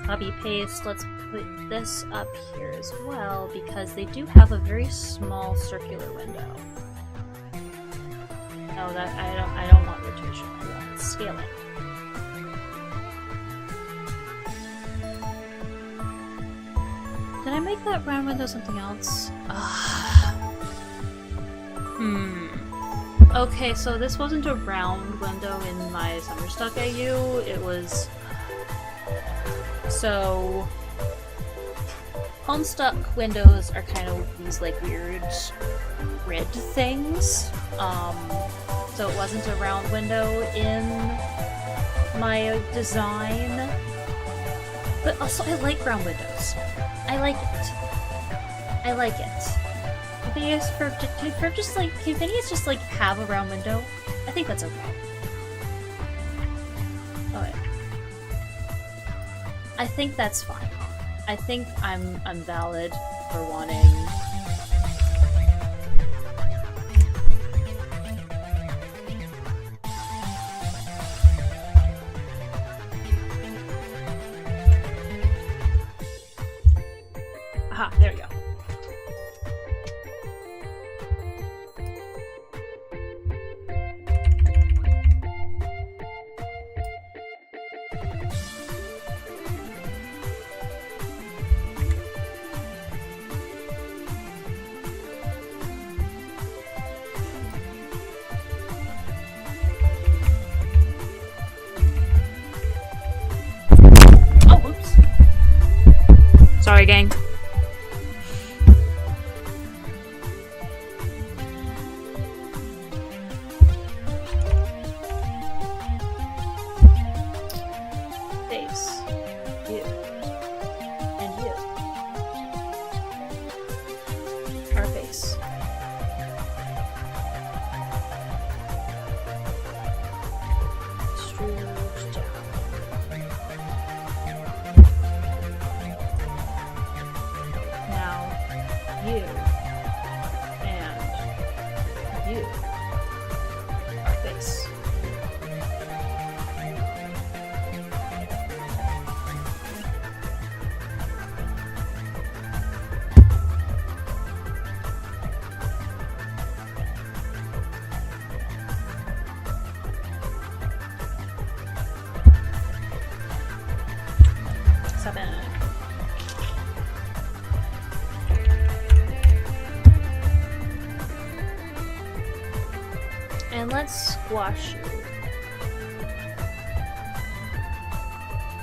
Copy paste, let's put this up here as well because they do have a very small circular window. No, that I don't want rotation, I want scaling. Did I make that round window something else? Okay, so this wasn't a round window in my Homestuck AU, it was... So... Homestuck windows are kind of these like weird grid things. So it wasn't a round window in my design. But also I like round windows. I like it. I like it. Can Phineas just like have a round window? I think that's okay. Okay. I think that's fine. I think I'm valid for wanting. Aha, there we go. Sorry, gang. Face. You. And you. Our face. Extrude down. You and you are face. Let's squash you.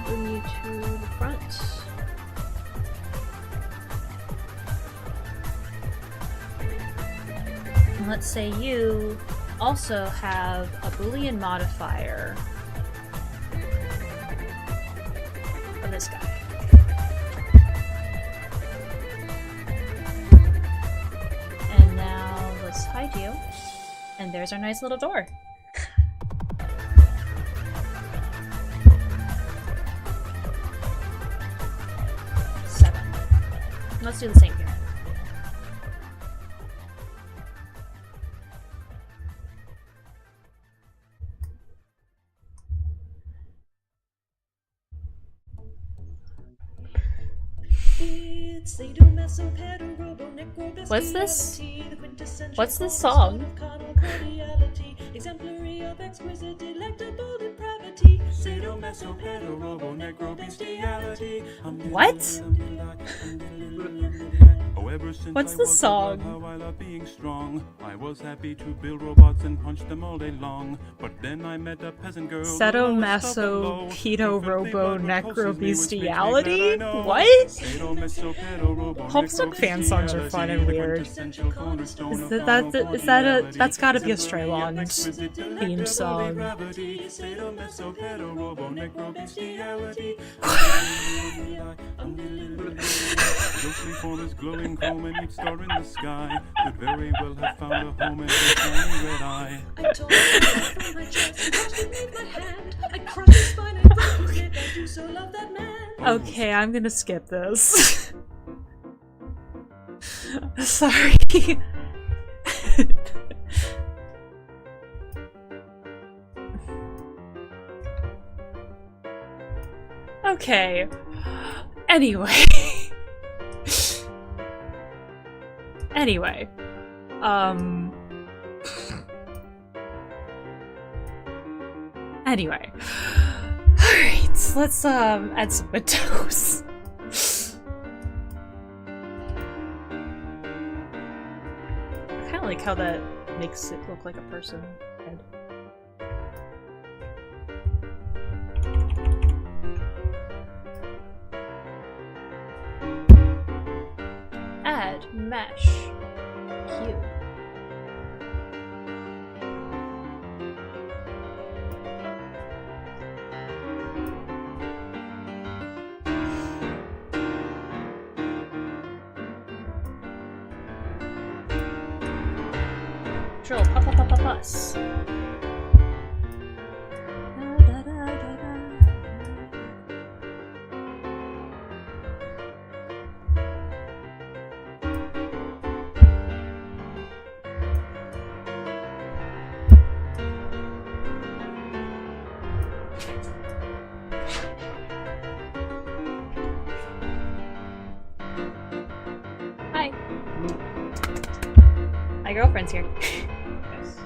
Bring you to the front. And let's say you also have a Boolean modifier of this guy. And now let's hide you. And there's our nice little door. Let's do the same here. What's this? What's this song? What? What's the song? I was happy to build robots and punch them all day long. But then I met a peasant girl. Sadomaso pedo robo necrobestiality? What? Homestuck fan songs are fun and weird. That's gotta be a Stray Lawned theme song. Glowing home and each star in the sky could very well have found a home in the tiny red eye. I told her from my chest, watched it leave my hand. I crushed his spine and broke his neck. I do so love that man. Okay, I'm gonna skip this. Sorry. Okay. Anyway. Anyway. Anyway. Alright, let's add some windows. I kinda like how that makes it look like a person head. Add mesh cube. Control plus. Hi. My girlfriend's here. Yes.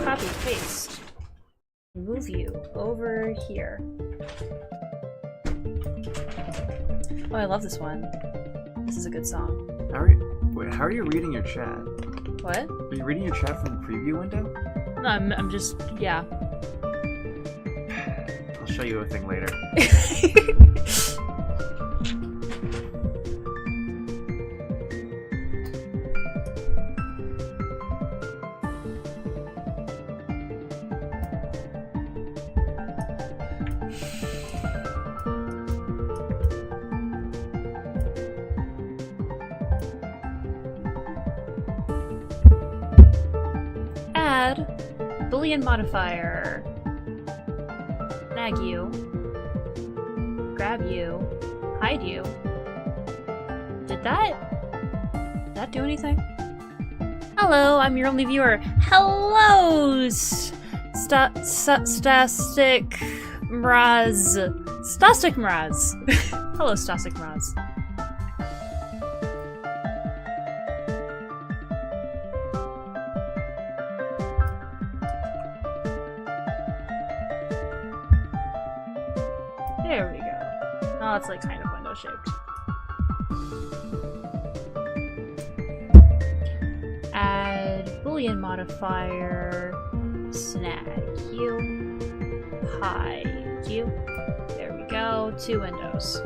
Copy, paste. Move you over here. Oh, I love this one. This is a good song. How are you reading your chat? What? Are you reading your chat from the preview window? No, I'm just, yeah. I'll show you a thing later. Add Boolean modifier. Snag you. Grab you. Hide you. Did that do anything? Hello, I'm your only viewer. Hello, Stastic Mraz. Stastic Mraz. Hello, Stastic Mraz. There we go. Oh, it's like kind of window shaped. Add Boolean modifier, snag you, hide you. There we go, 2 windows.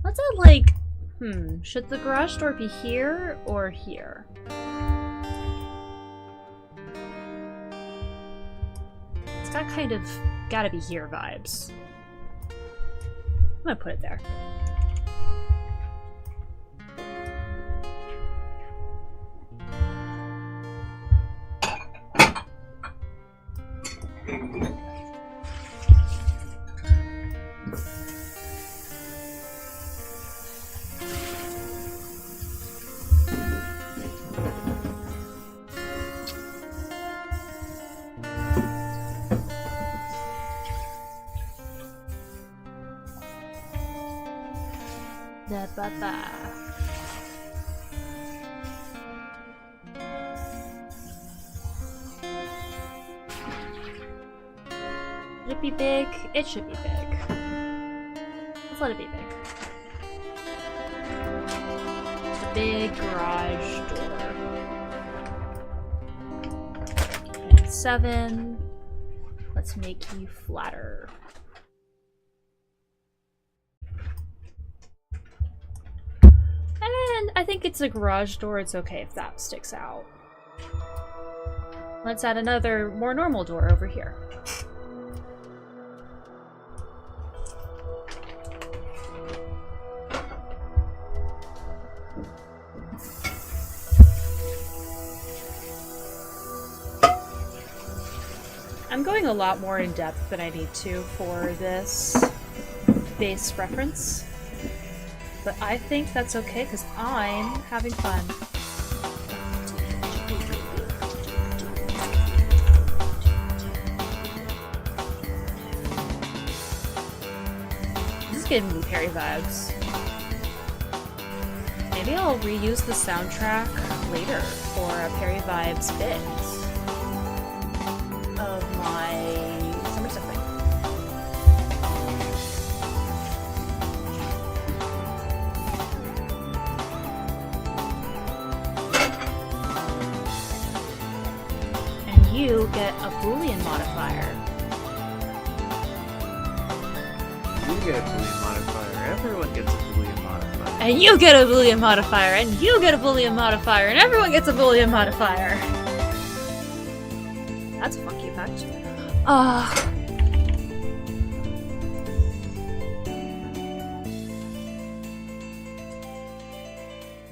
What's that like? Should the garage door be here or here? It's got kind of gotta be here vibes. I'm gonna put it there. Should it be big? It should be big. Let's let it be big. A big garage door. And 7. Let's make you flatter. And I think it's a garage door. It's okay if that sticks out. Let's add another, more normal door over here. I'm going a lot more in depth than I need to for this base reference. But I think that's okay because I'm having fun. This is giving me Perry vibes. Maybe I'll reuse the soundtrack later for a Perry vibes bit of my summer stuff thing. You get a Boolean modifier. You get a Boolean modifier. Everyone gets a Boolean modifier. And you get a Boolean modifier. And you get a Boolean modifier. And everyone gets a Boolean modifier. That's a funky effect.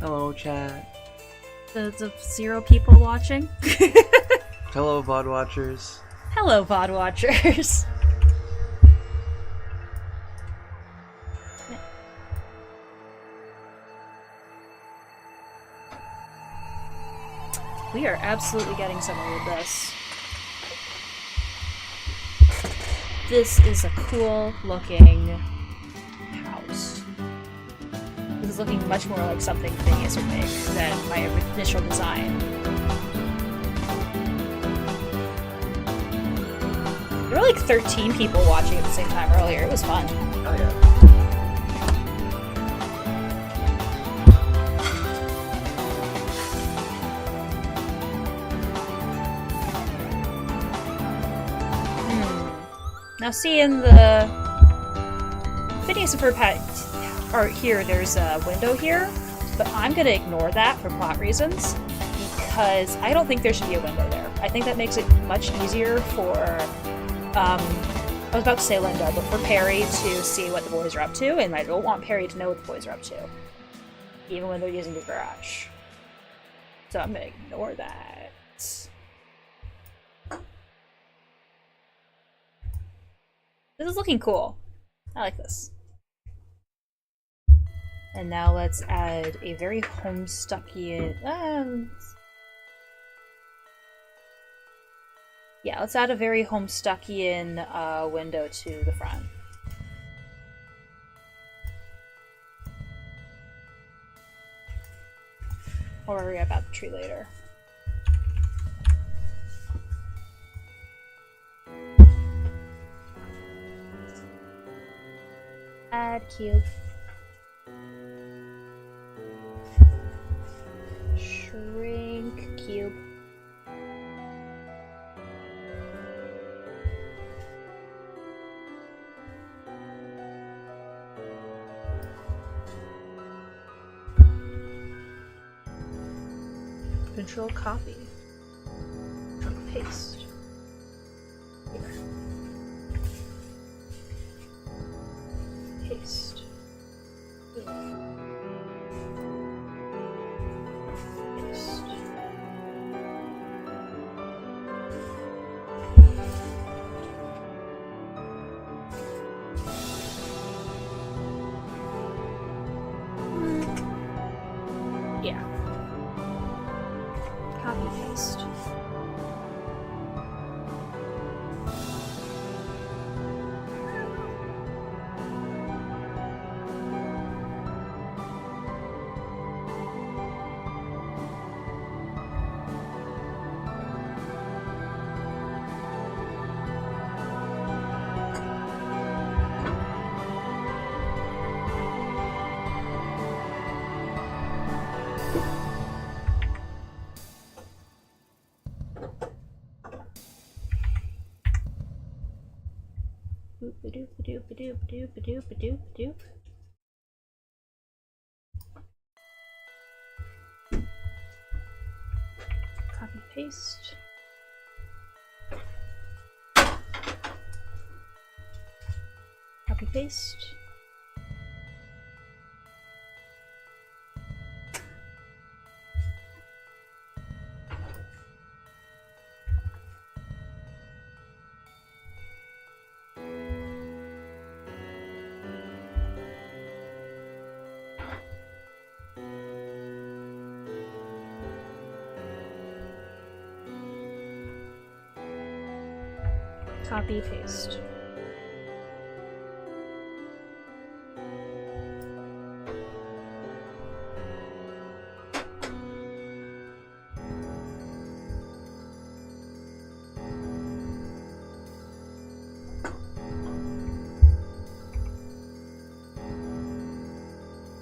Hello, chat. The 0 people watching. Hello, VOD watchers. Hello, VOD watchers. We are absolutely getting somewhere with this. This is a cool looking house. This is looking much more like something Phineas would make than my initial design. There were like 13 people watching at the same time earlier. It was fun. Oh yeah. Now see in the Phineas and Ferb or here, there's a window here, but I'm gonna ignore that for plot reasons because I don't think there should be a window there. I think that makes it much easier for I was about to say Linda, but for Perry to see what the boys are up to, and I don't want Perry to know what the boys are up to, even when they're using the garage. So I'm gonna ignore that. This is looking cool. I like this. And now let's add a very Homestuckian. Yeah, let's add a very Homestuckian window to the front. I'll worry about the tree later. Add cube. Shrink cube. Control copy. Control paste. Here. Paste. Here. Paste. Yeah. Copy paste. Boop-a-doop-a-doop-a-doop-a-doop-a-doop-a-doop. Copy paste. Copy paste. Copy paste.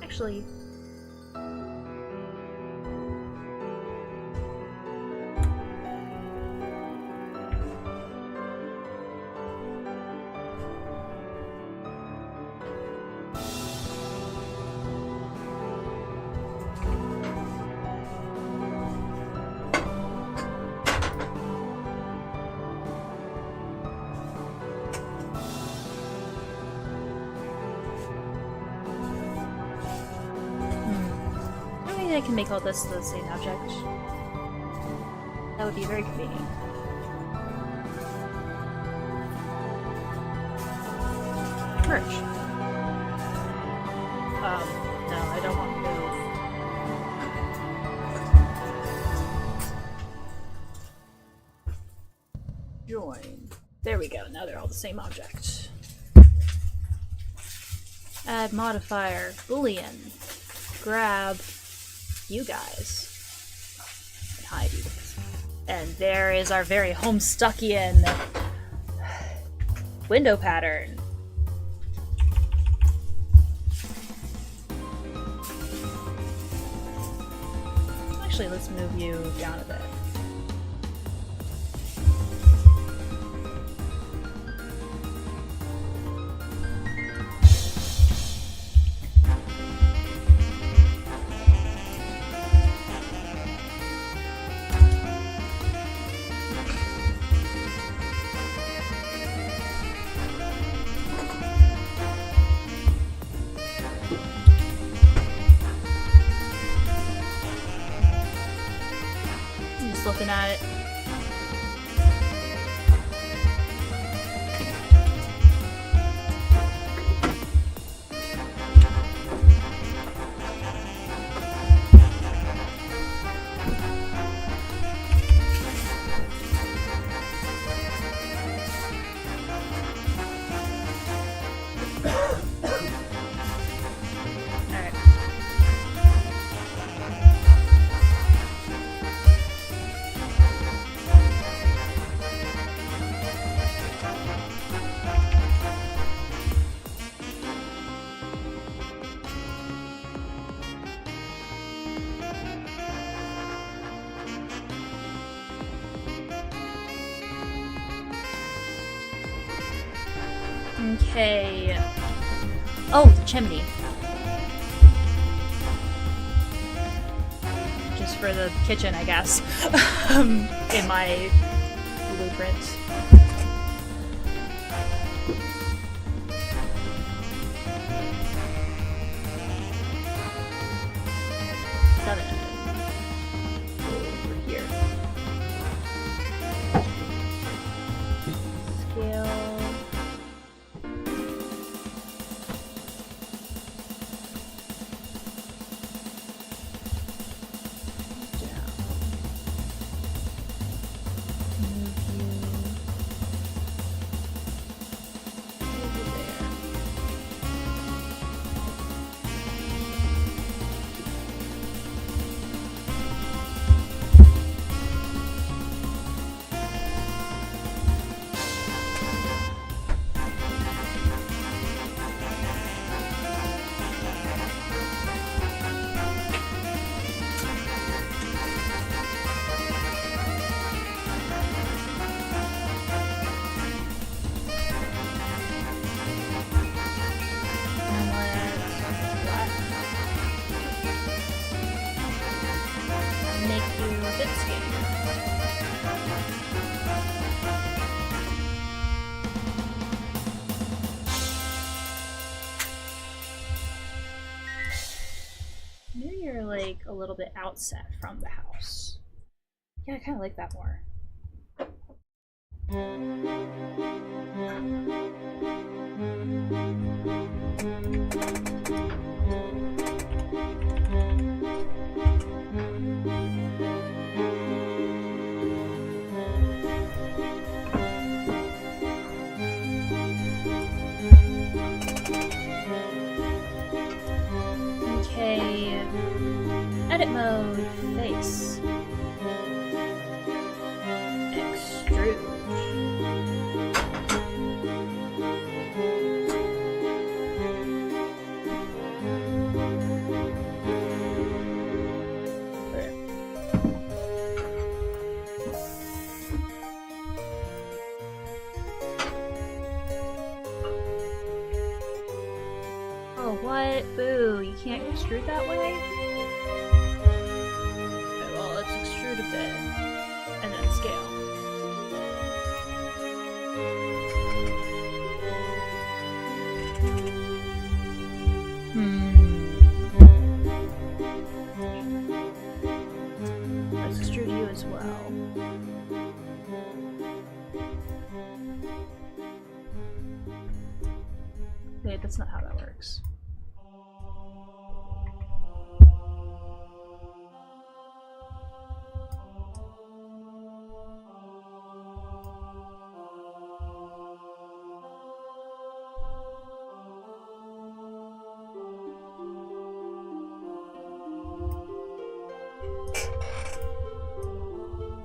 Actually, I can make all this the same object. That would be very convenient. Merge. No, I don't want to move. Join. There we go, now they're all the same object. Add modifier, boolean. Grab you guys. And hide you guys. And there is our very Homestuckian window pattern. Actually, let's move you down a bit. Looking at it. Okay. Oh, the chimney. Just for the kitchen, I guess. In my blueprint. Over here. Scale. Down. Move you over there. Make you a bit skinnier. Maybe you're like a little bit outset from the house. Yeah, I kind of like that more. Okay, edit mode, face, extrude. Oh, what? Boo, you can't extrude that way? Okay, well, let's extrude a bit, and then scale. Let's extrude you as well. Wait, that's not how that works.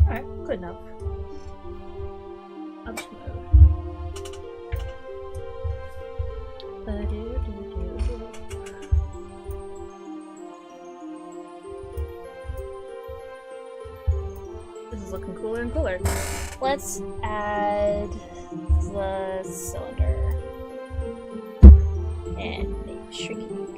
Alright, good enough. I'll just move. This is looking cooler and cooler. Let's add the cylinder and make shrinky.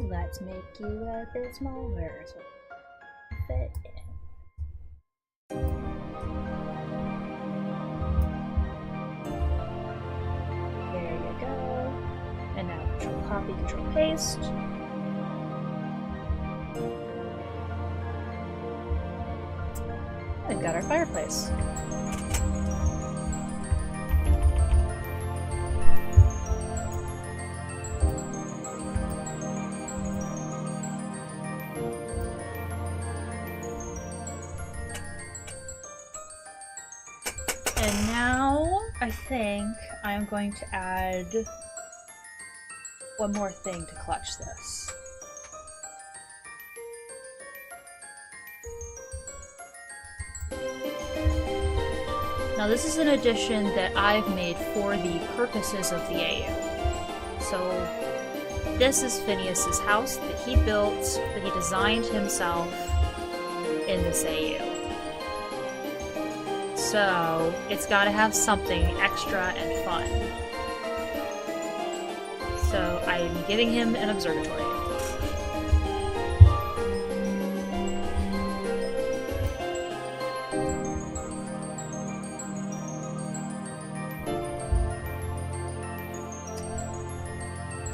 Let's make you a bit smaller so fit in. There you go. And now control copy, control paste. We've got our fireplace. And now I think I'm going to add one more thing to clutch this. Now this is an addition that I've made for the purposes of the AU. So this is Phineas's house that he built, that he designed himself in this AU. So it's got to have something extra and fun. So I'm giving him an observatory.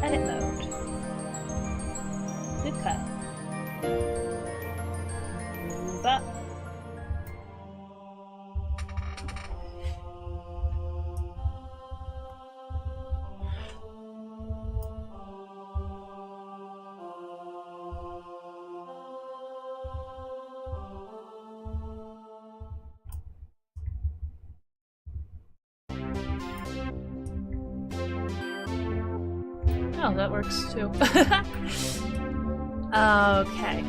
Edit mode. Good cut. Move up. Oh, that works too. Okay.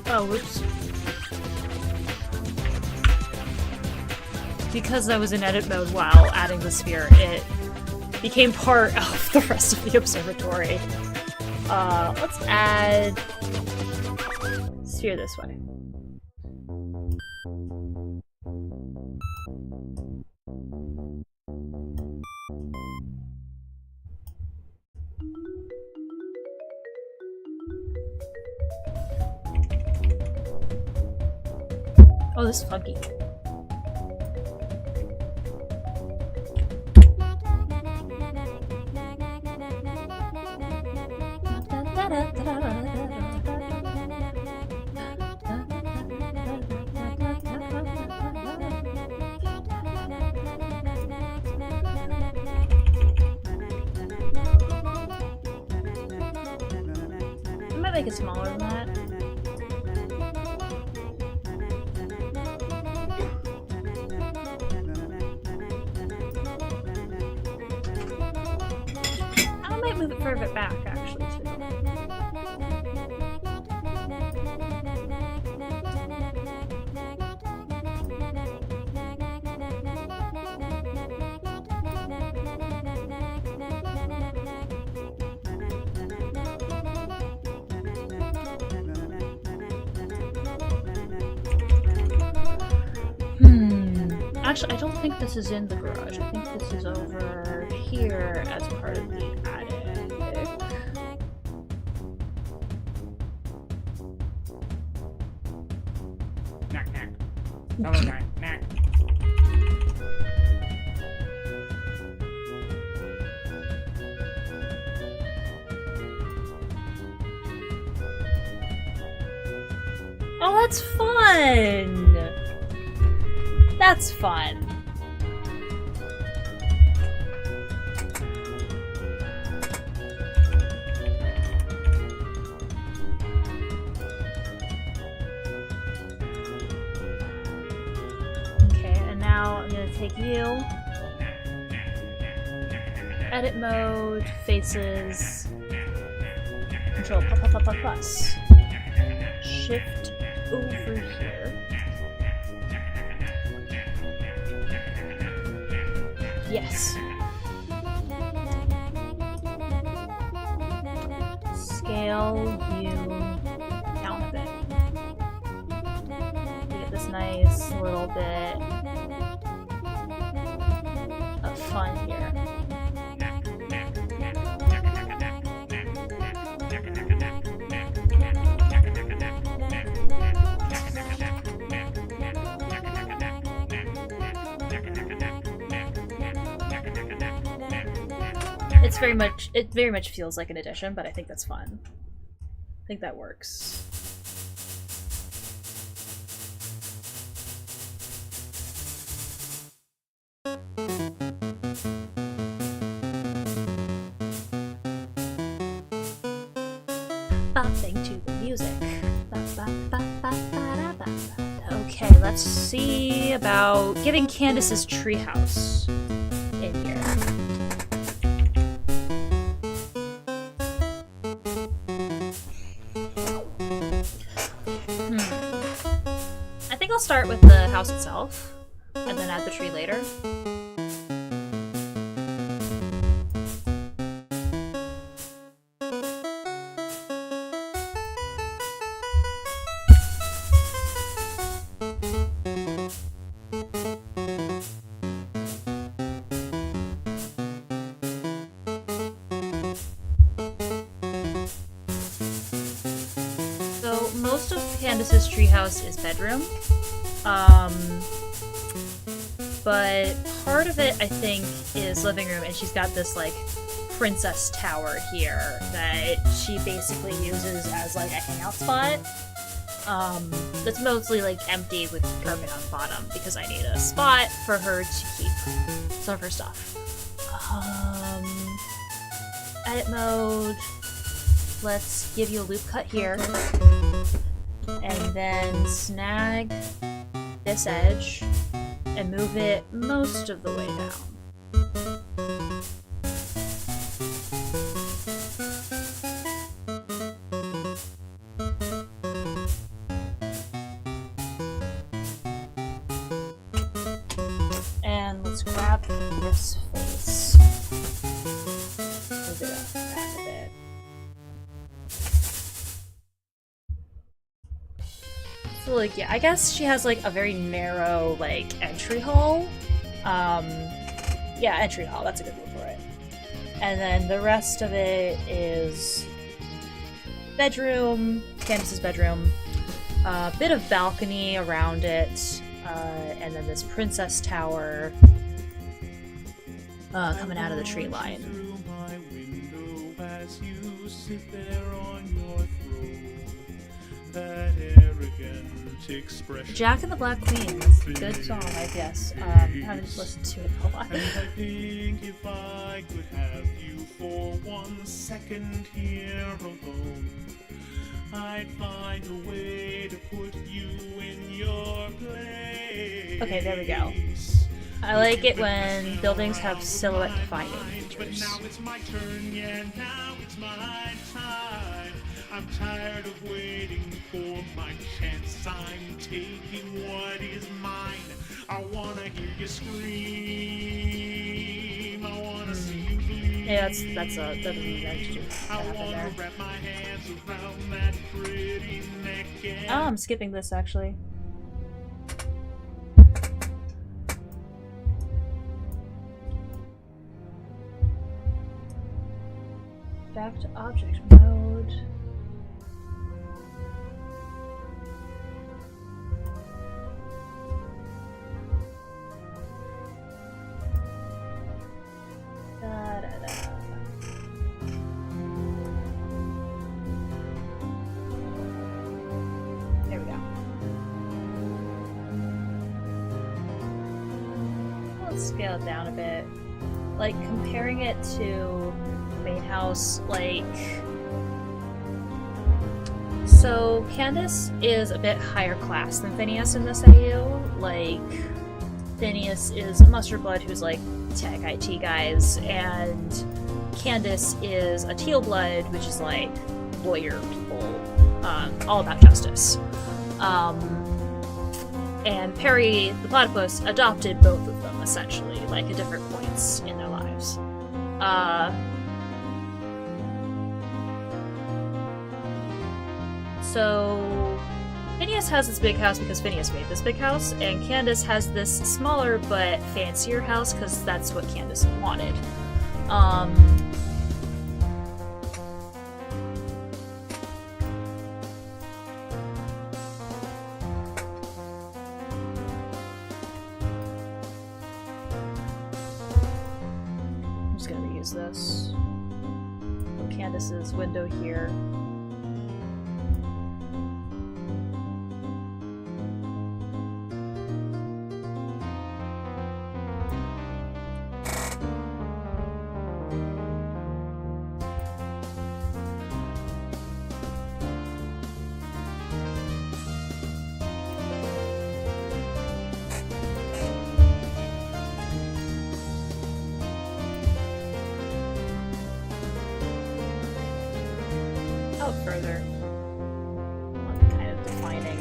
Oh, whoops. Because I was in edit mode while adding the sphere, it became part of the rest of the observatory. Let's add sphere this way. Oh, this is funky. I might make it smaller than that. Move it further back, actually, too. Actually, I don't think this is in the garage. I think this is over here as part of the attic. Knock, knock. Hello, knock, knock. Oh, that's fun! That's fun. Okay, and now I'm gonna take you. Edit mode, faces, control plus. Shift over here. Yes. Scale, view, count a bit. You get this nice little bit of fun here. it very much feels like an addition, but I think that's fun. I think that works. Bopping to the music. Okay, let's see about getting Candace's treehouse in here. I think I'll start with the house itself, and then add the tree later. Most of Candace's treehouse is bedroom, but part of it I think is living room, and she's got this like princess tower here that she basically uses as like a hangout spot. That's mostly like empty with carpet on the bottom because I need a spot for her to keep some of her stuff. Edit mode. Let's give you a loop cut here. And then snag this edge and move it most of the way down. And let's grab this face. Move it up back a bit. So, like, yeah, I guess she has, like, a very narrow, like, entry hall. Yeah, entry hall, that's a good word for it. And then the rest of it is bedroom, Candace's bedroom, a bit of balcony around it, and then this princess tower coming out of the tree line. Jack and the Black Queen. Good song, I guess. Haven't listened to it in a while. And I think if I could have you for 1 second here alone, I'd find a way to put you in your place. Okay, there we go. I like it when buildings have silhouette defining features. Now it's my turn, yeah, now it's my time. I'm tired of waiting for my chance. I'm taking what is mine. I wanna hear you scream. I wanna see you bleed. Yeah, that's a revenge. I wanna wrap my hands around that pretty neck. Oh, I'm skipping this actually. Back to object mode. There we go. Let's scale it down a bit. Like, comparing it to the main house, like... So, Candace is a bit higher class than Phineas in this AU. Like, Phineas is a mustard blood who's like tech IT guys, and Candace is a teal blood, which is like lawyer people, all about justice. And Perry the Platypus adopted both of them, essentially, like at different points in their lives. So Phineas has this big house because Phineas made this big house, and Candace has this smaller but fancier house because that's what Candace wanted. I'm just gonna reuse this? Oh, Candace's window here. Further. I'm kind of defining.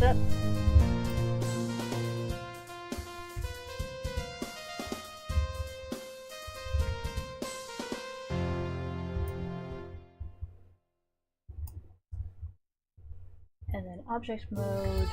Up. And then object mode.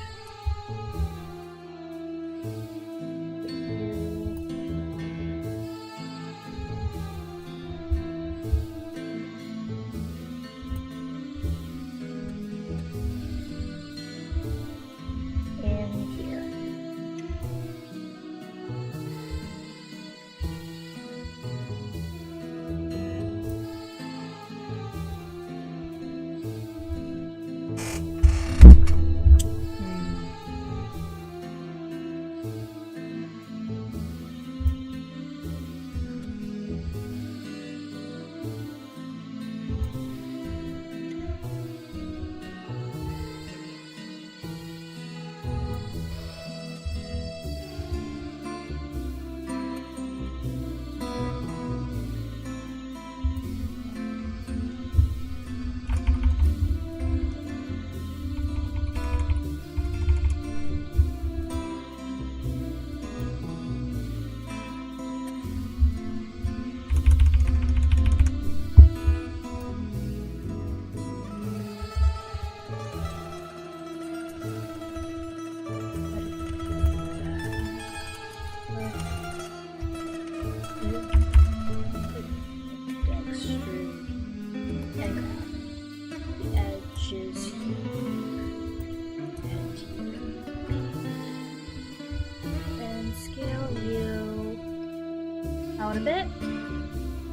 A bit,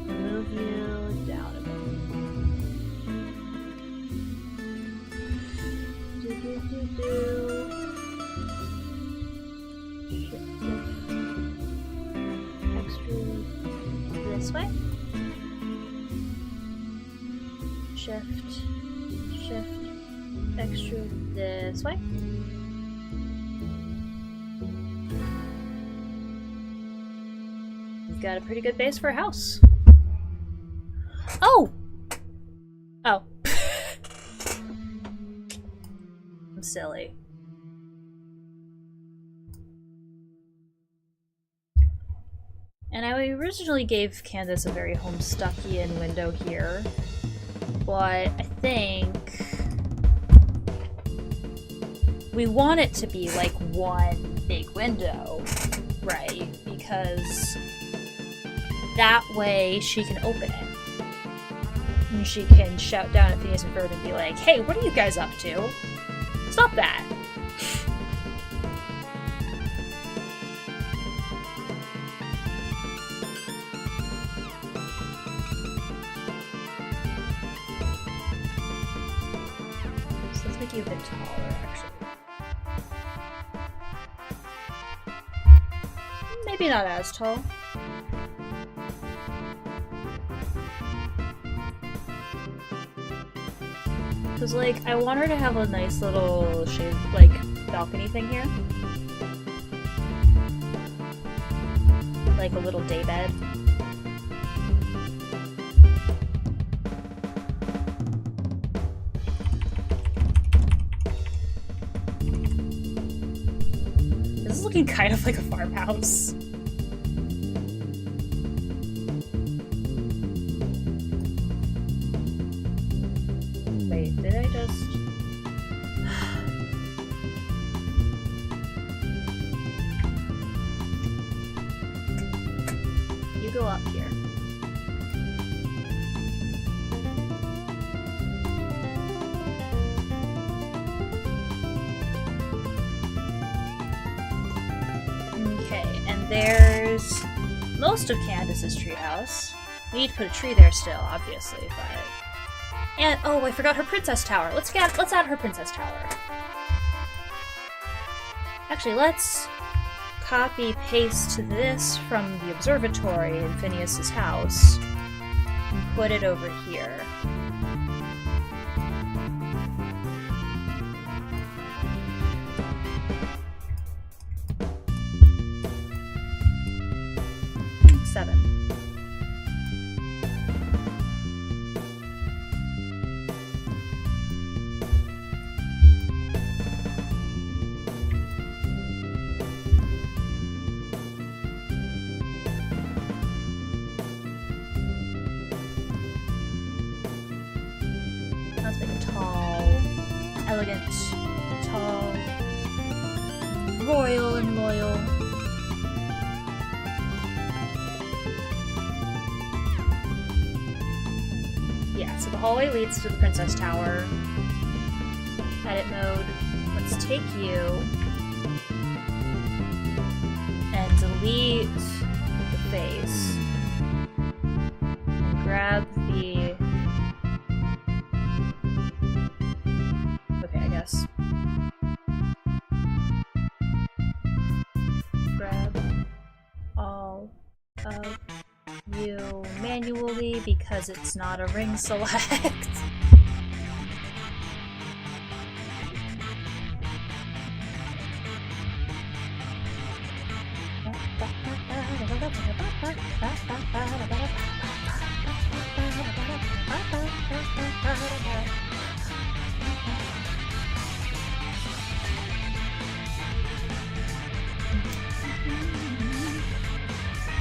move you down a bit. Extrude this way. Shift, extrude this way. Got a pretty good base for a house. Oh! Oh. I'm silly. And I originally gave Candace a very Homestuckian window here, but I think we want it to be like one big window, right? Because that way she can open it. And she can shout down at Phineas and Ferb and be like, hey, what are you guys up to? Stop that. So let's make you a bit taller, actually. Maybe not as tall. Cause like, I want her to have a nice little shade, like, balcony thing here. Like a little daybed. looking kind of like a farmhouse. Wait, did I just... You go up here. Okay, and there's most of Candace's treehouse. We need to put a tree there still, obviously, but... And, oh, I forgot her princess tower. Let's add her princess tower. Actually, let's copy paste this from the observatory in Phineas's house and put it over here. Seven. Let's make it tall, elegant, tall, royal and loyal. Yeah, so the hallway leads to the princess tower. Edit mode. Let's take you and delete the face. And grab the... Okay, I guess. Grab all of you manually because it's not a ring select.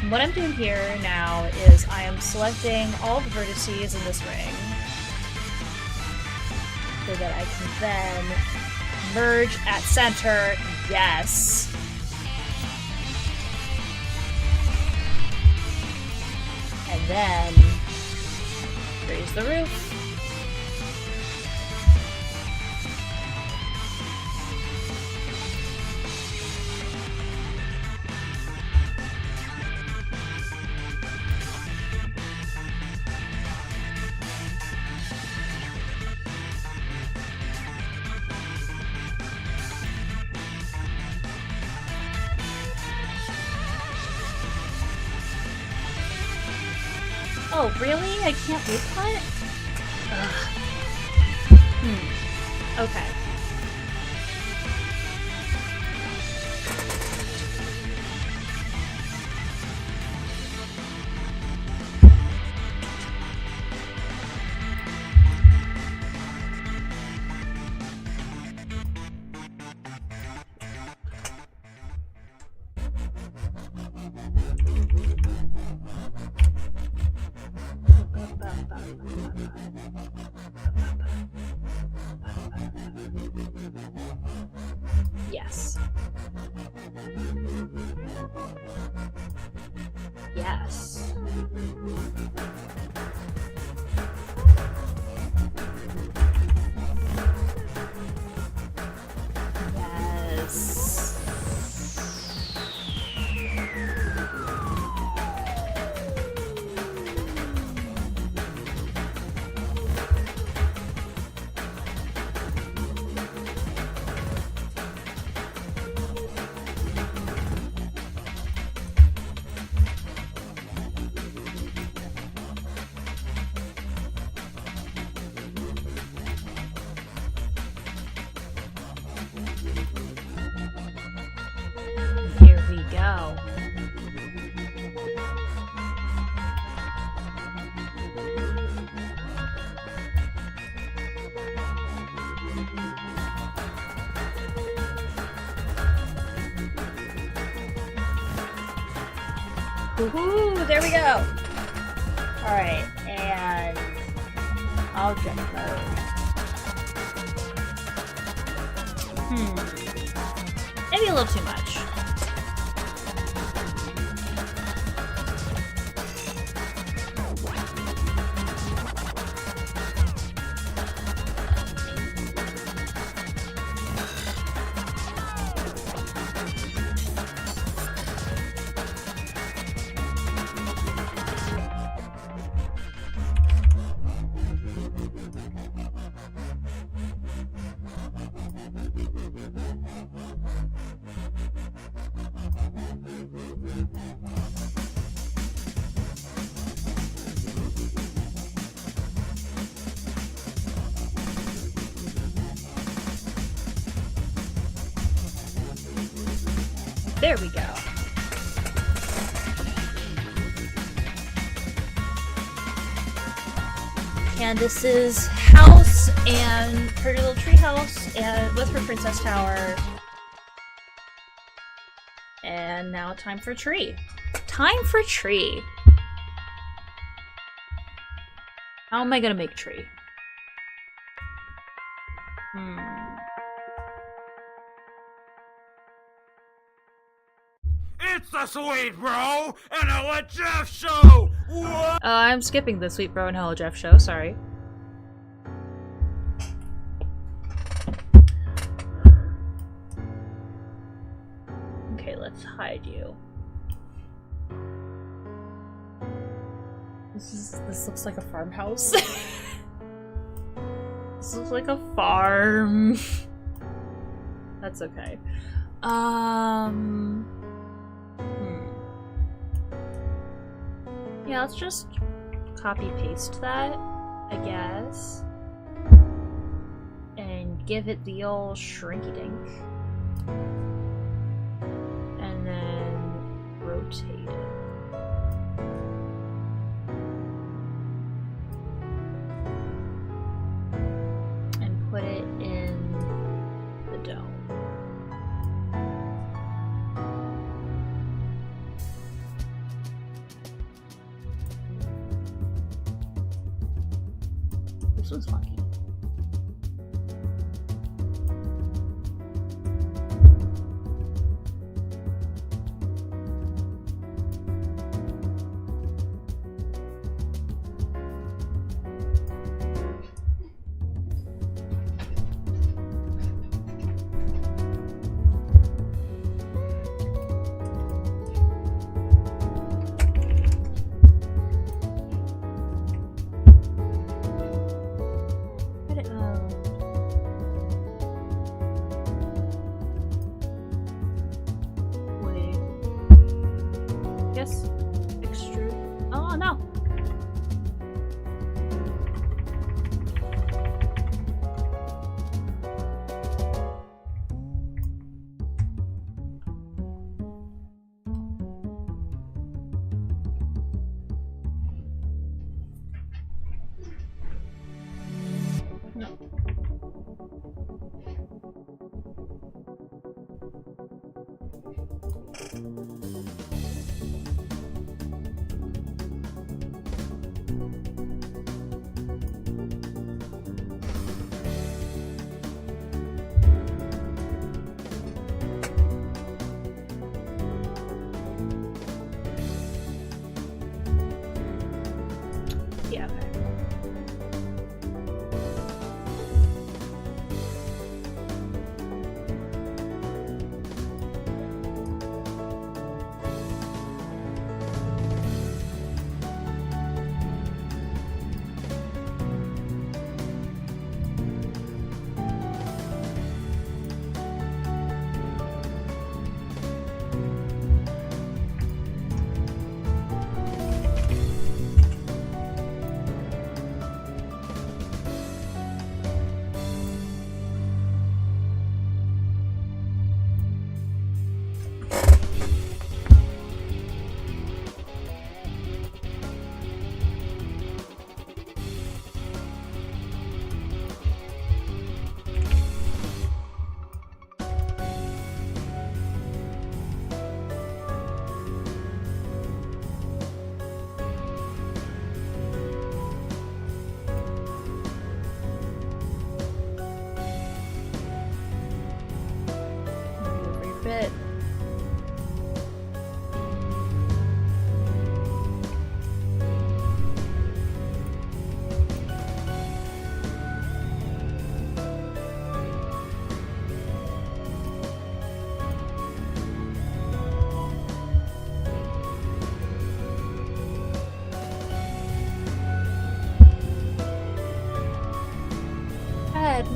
What I'm doing here now is I am selecting all the vertices in this ring so that I can then merge at center. Yes. And then raise the roof. Oh, really? I can't leave cut? Okay. Yes. Yes. Yes. Woohoo! There we go! Alright, and object mode. Maybe a little too much. There we go. Candace's house and her little tree house and with her princess tower. And now time for tree. Time for tree. How am I gonna make tree? It's the Sweet Bro and Ella Jeff Show! What? I'm skipping the Sweet Bro and Hello Jeff show, sorry. Okay, let's hide you. This looks like a farmhouse. This looks like a farm. That's okay. Yeah, let's just copy paste that, I guess. And give it the old shrinky dink. And then rotate it. And put it in the dome. This one's funky. Extrude. Oh no! No. Yeah, okay. carpet.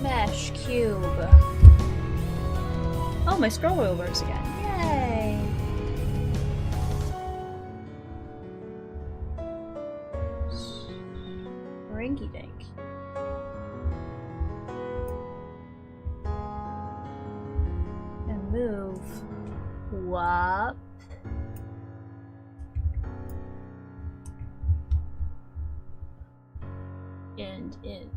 Mesh cube. Oh, my scroll wheel works again. Yay! Rinky dink. And move. Whoop. And in.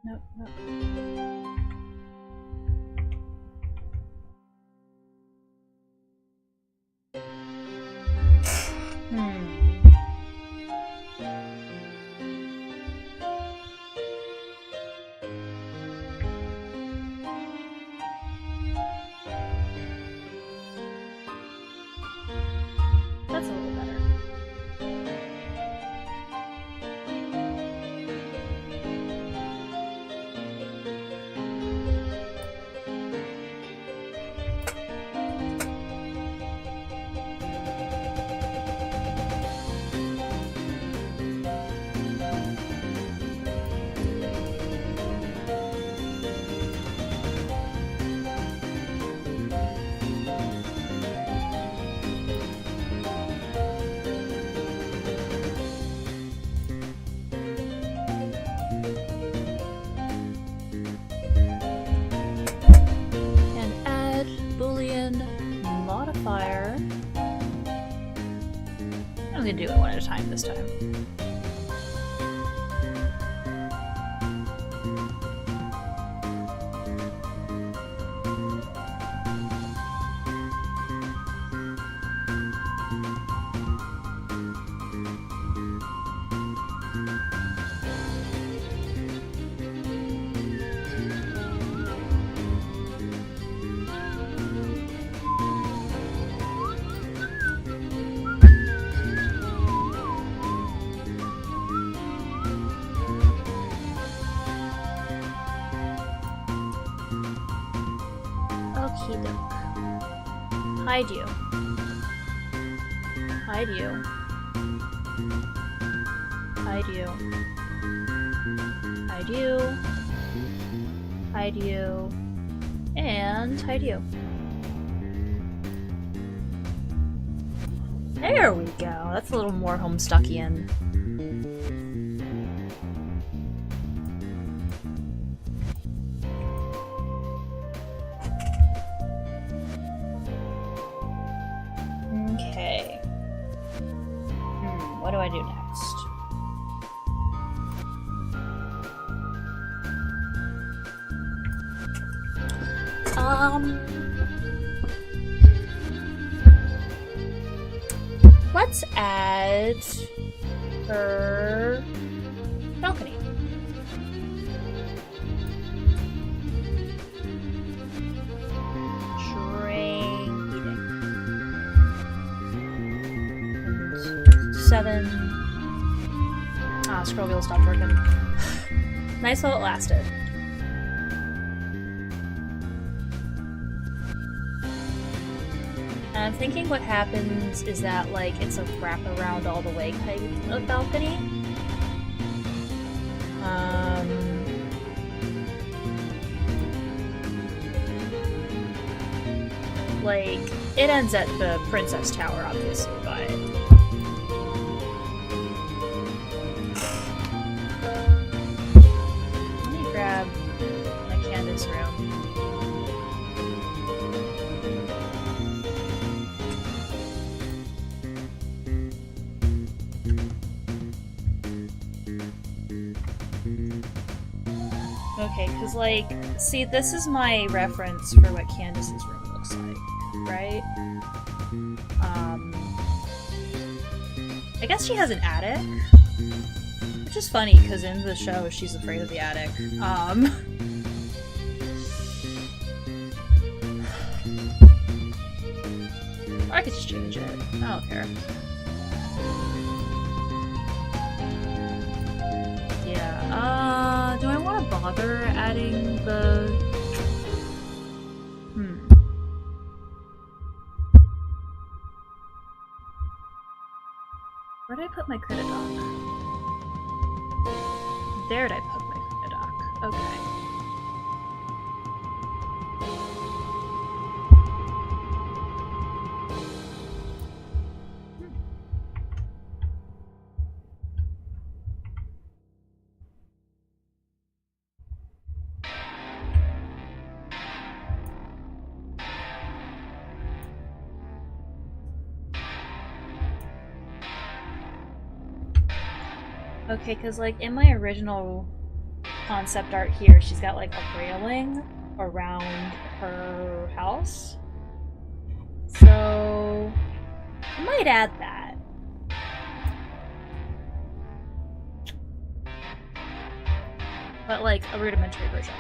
Nope, nope. That's a little better. Modifier. I'm gonna do it one at a time this time. Hide you. Hide you. Hide you. Hide you. Hide you. And hide you. There we go. That's a little more Homestuckian. Okay. What do I do next? Let's add her balcony. Seven. Ah, scroll wheel stopped working. Nice while it lasted. And I'm thinking what happens is that, like, it's a wrap around all the way kind of balcony. Like, it ends at the Princess Tower, obviously, but... Let me grab my Candace room. Okay, because, like, see, this is my reference for what Candace's room looks like, right? I guess she has an attic, which is funny, because in the show, she's afraid of the attic. Or I could just change it. I don't care. Yeah, do I want to bother adding the... Where did I put my critter dock? There did I put my critter dock. Okay. Okay, because, like, in my original concept art here, she's got, like, a railing around her house. So... I might add that. But, like, a rudimentary version.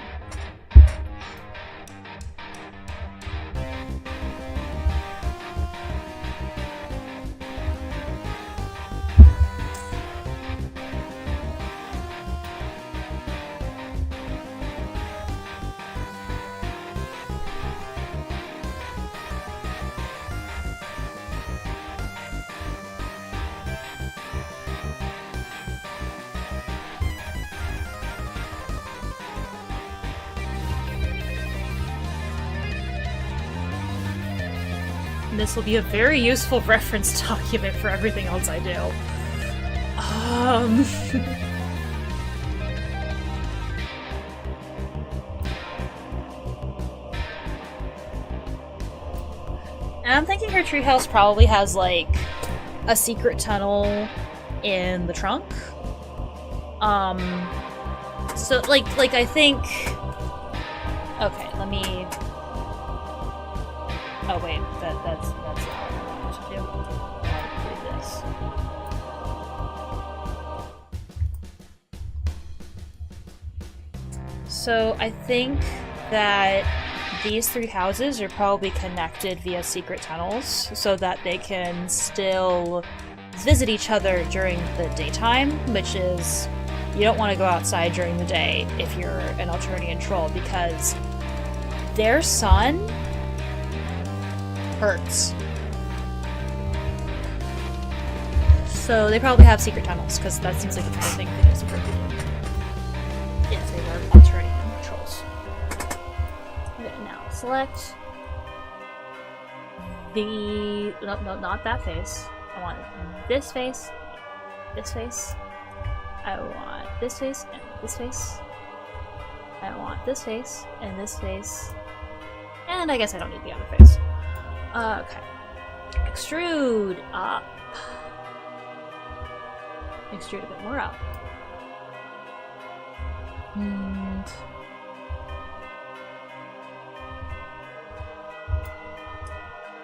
This will be a very useful reference document for everything else I do. And I'm thinking her treehouse probably has, like, a secret tunnel in the trunk. So, like, I think... Okay, let me... Oh wait, that's not what I wanted to do. I want to do this. So I think that these three houses are probably connected via secret tunnels so that they can still visit each other during the daytime, which is, you don't want to go outside during the day if you're an Alternian troll, because their sun hurts. So they probably have secret tunnels, because that seems like the kind of thing Phineas and Ferb do. Yes, they are Alternian trolls. Okay, now select the... No, not that face. I want this face, this face. I want this face, and this face. I want this face, and this face. And I guess I don't need the other face. Okay. Extrude up. Extrude a bit more up. And...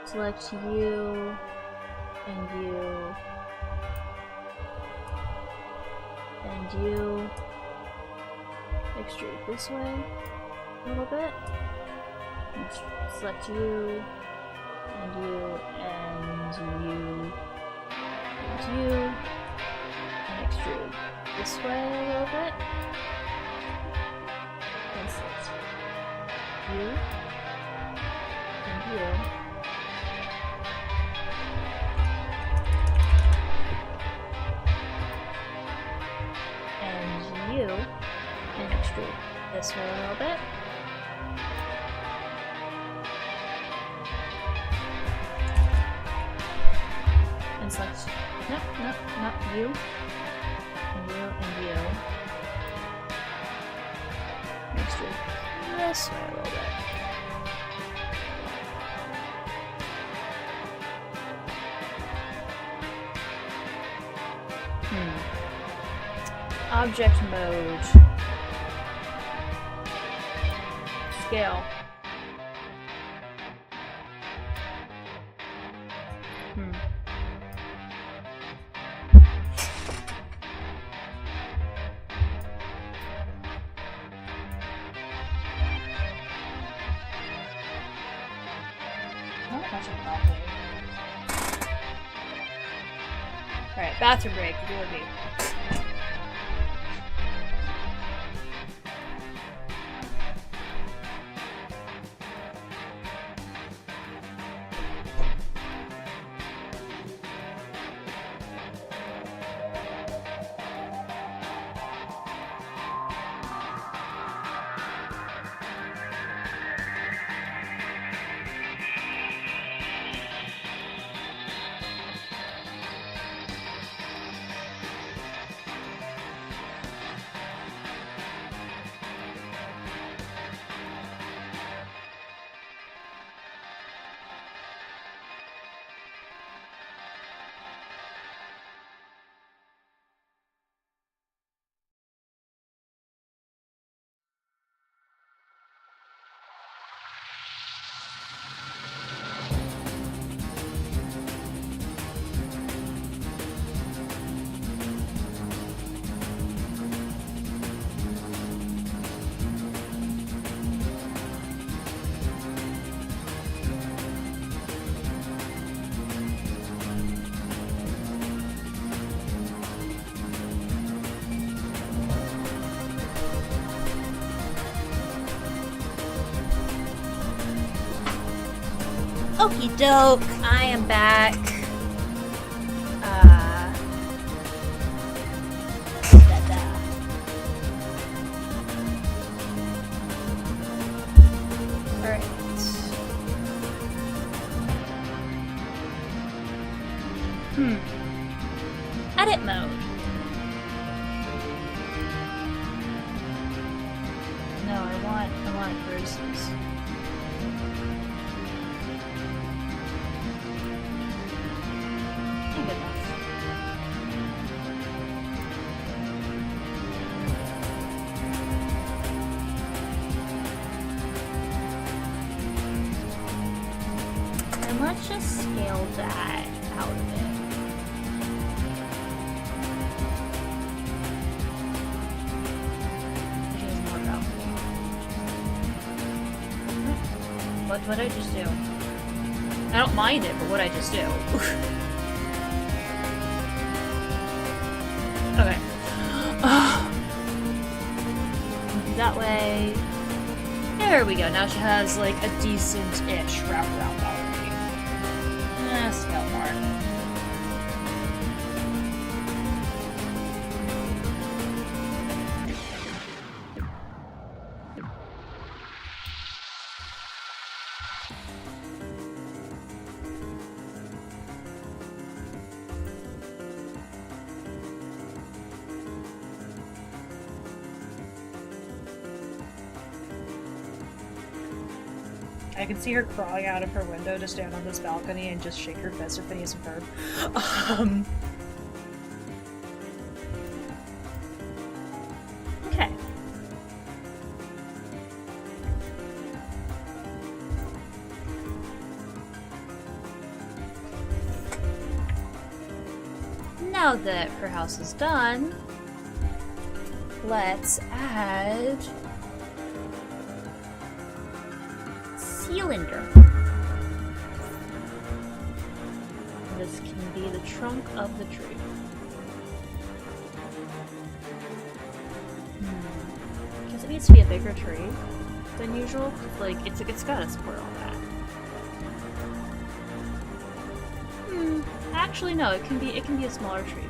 select you, and you, and you. Extrude this way a little bit. Select you, and you, and you, and you, and extrude this way a little bit. And select you, and you, this way a little bit. And select. No, not you. And you, and you. Next to this way a little bit. Object mode. Scale. Not much of a balcony. Alright, bathroom break. Do a review. Okie doke, I am back. Alright. Edit mode. No, I want verses. And let's just scale that out of it. What'd I just do? I don't mind it, but what'd I just do? Okay. That way. There we go. Now she has like a decent-ish wraparound balcony. Scale more. I can see her crawling out of her window to stand on this balcony and just shake her fist at Phineas and Ferb. Okay. Now that her house is done, let's add cylinder. This can be the trunk of the tree. Guess it needs to be a bigger tree than usual. Like it's gotta support all that. Actually, no. It can be a smaller tree.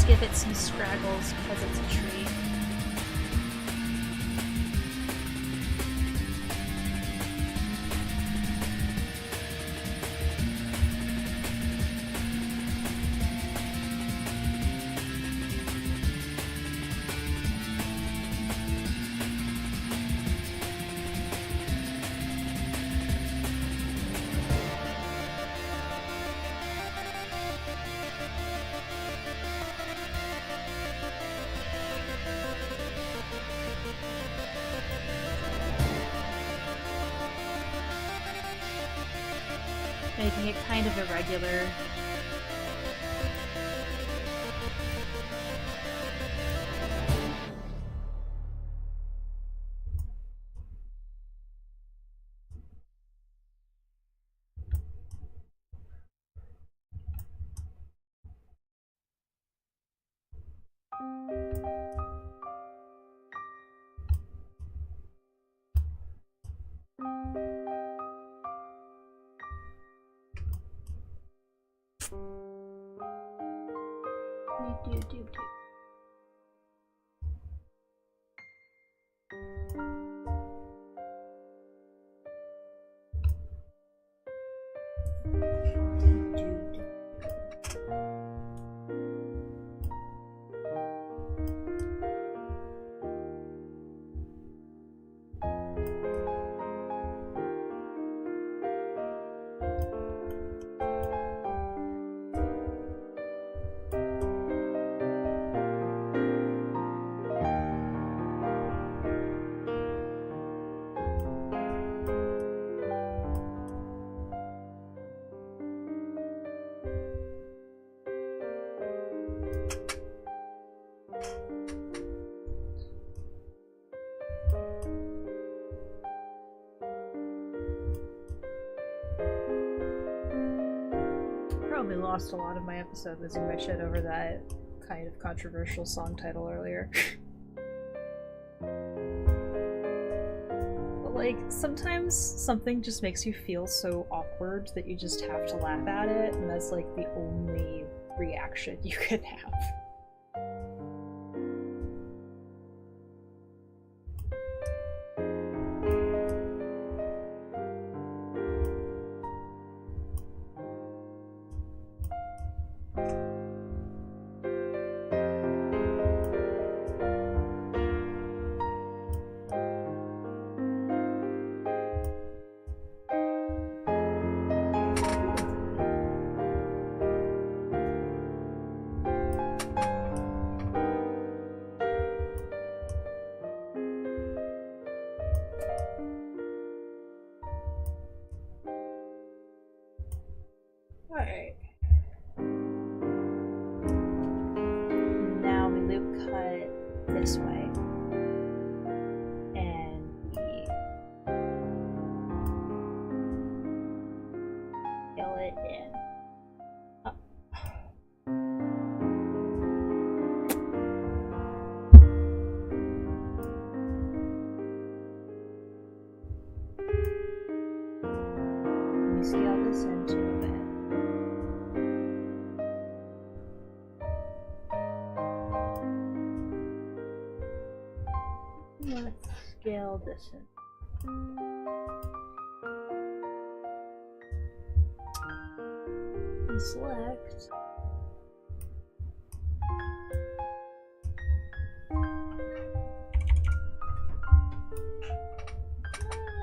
Just give it some scraggles because it's a tree. Making it kind of irregular. Do. Probably lost a lot of my episode losing my shit over that kind of controversial song title earlier. But like, sometimes something just makes you feel so awkward that you just have to laugh at it, and that's like the only reaction you can have. Alright. Now we loop cut this way. And we fill it in. Up. We scale this into a bit. Let's scale this in. And select.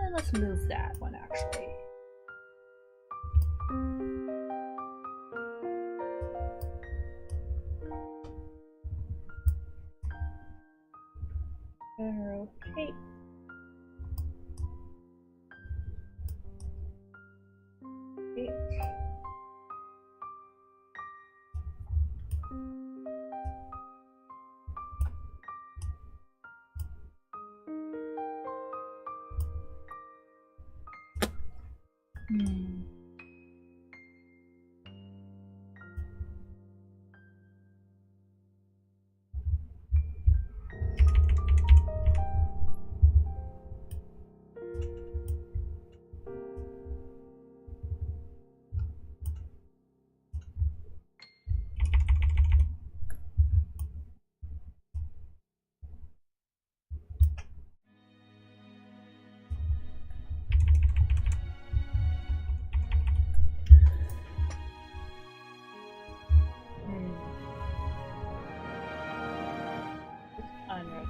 And let's move that one actually. Rotate.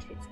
rotates.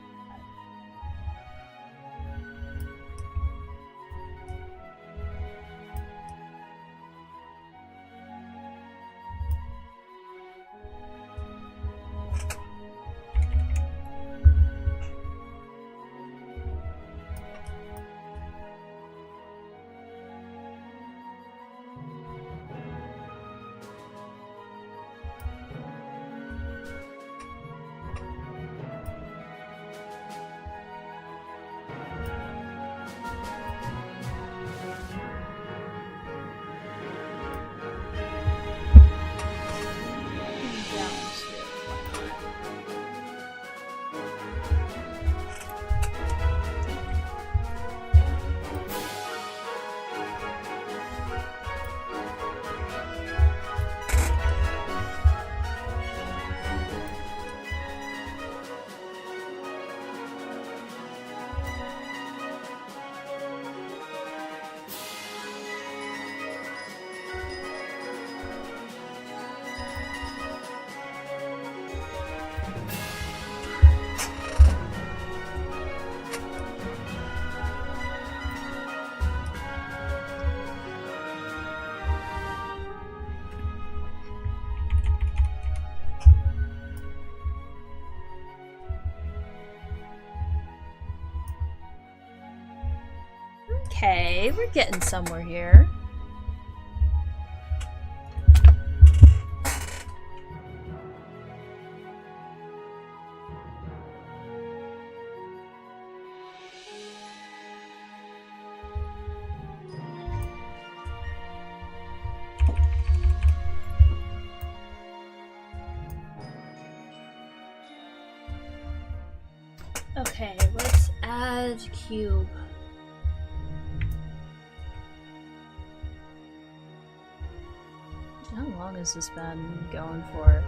Okay, we're getting somewhere here. Okay, let's add cube. How long has this been going for?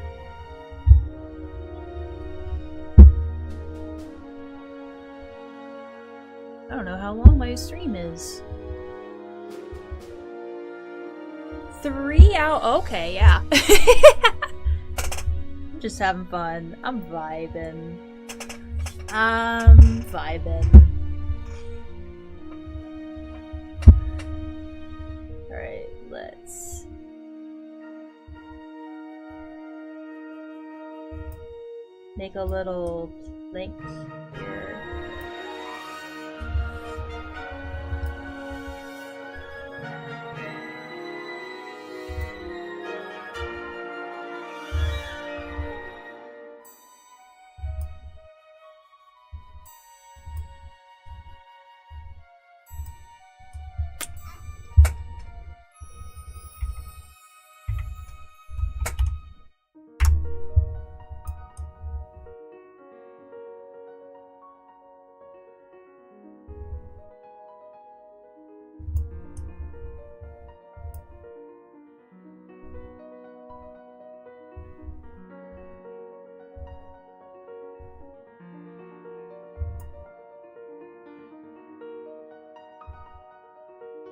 I don't know how long my stream is. 3 hours? Okay, yeah. I'm just having fun. I'm vibing. Alright, let's... make a little link here.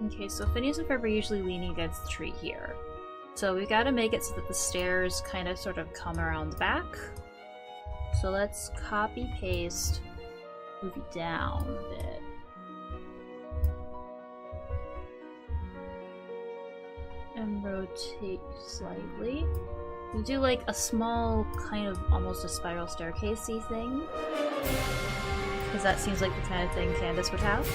Okay, so Phineas and Ferb are usually leaning against the tree here. So we gotta make it so that the stairs kind of sort of come around the back. So let's copy paste, move it down a bit. And rotate slightly. We do like a small, kind of almost a spiral staircasey thing. Because that seems like the kind of thing Candace would have.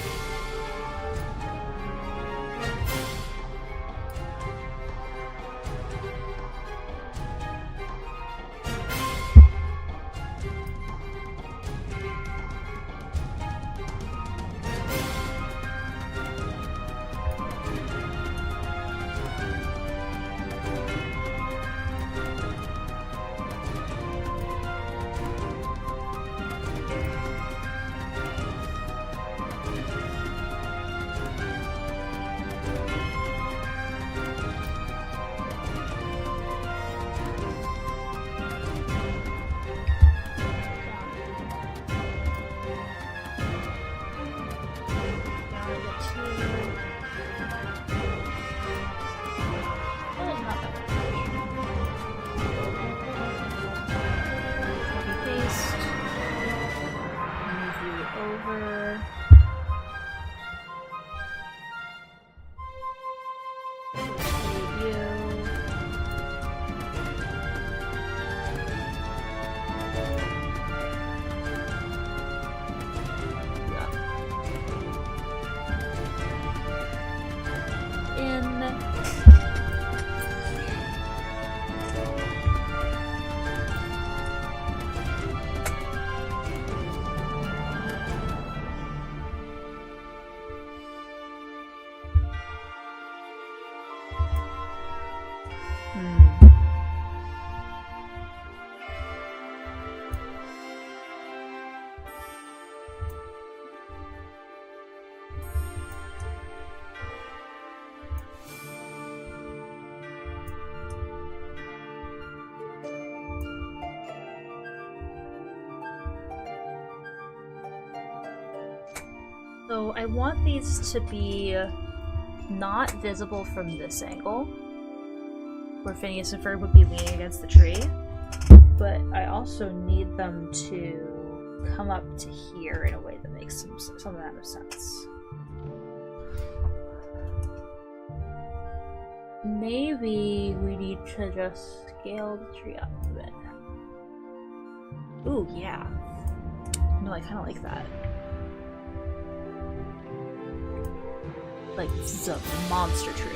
So I want these to be not visible from this angle, where Phineas and Ferb would be leaning against the tree, but I also need them to come up to here in a way that makes some amount of sense. Maybe we need to just scale the tree up a bit. Ooh, yeah. No, I kind of like that. Like, this is a monster tree.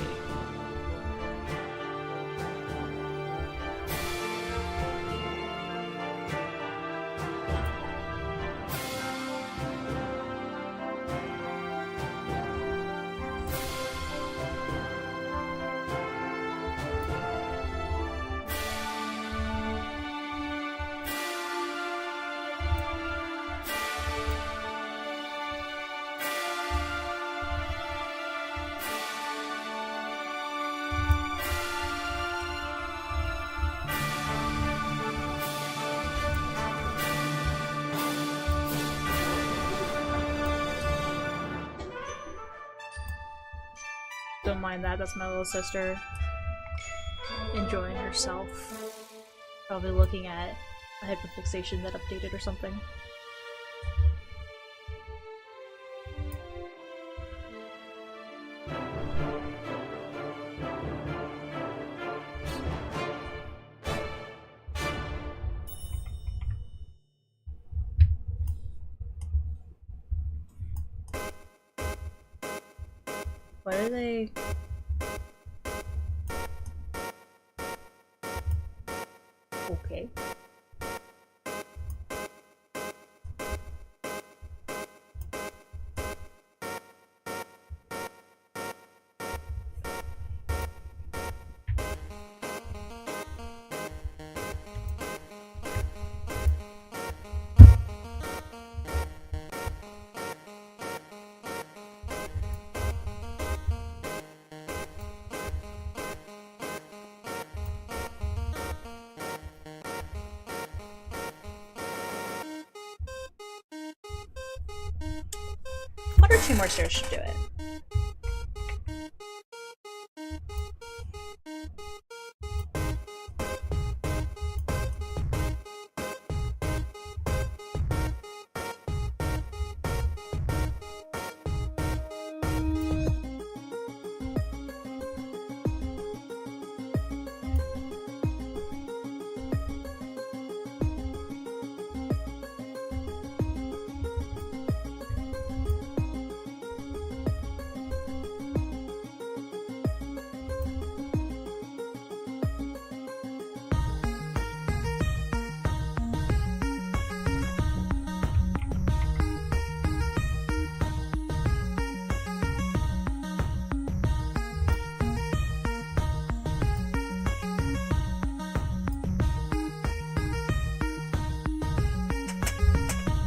Don't mind that, that's my little sister enjoying herself. Probably looking at a hyperfixation that updated or something. What are they? Okay. One or two more stairs should do it.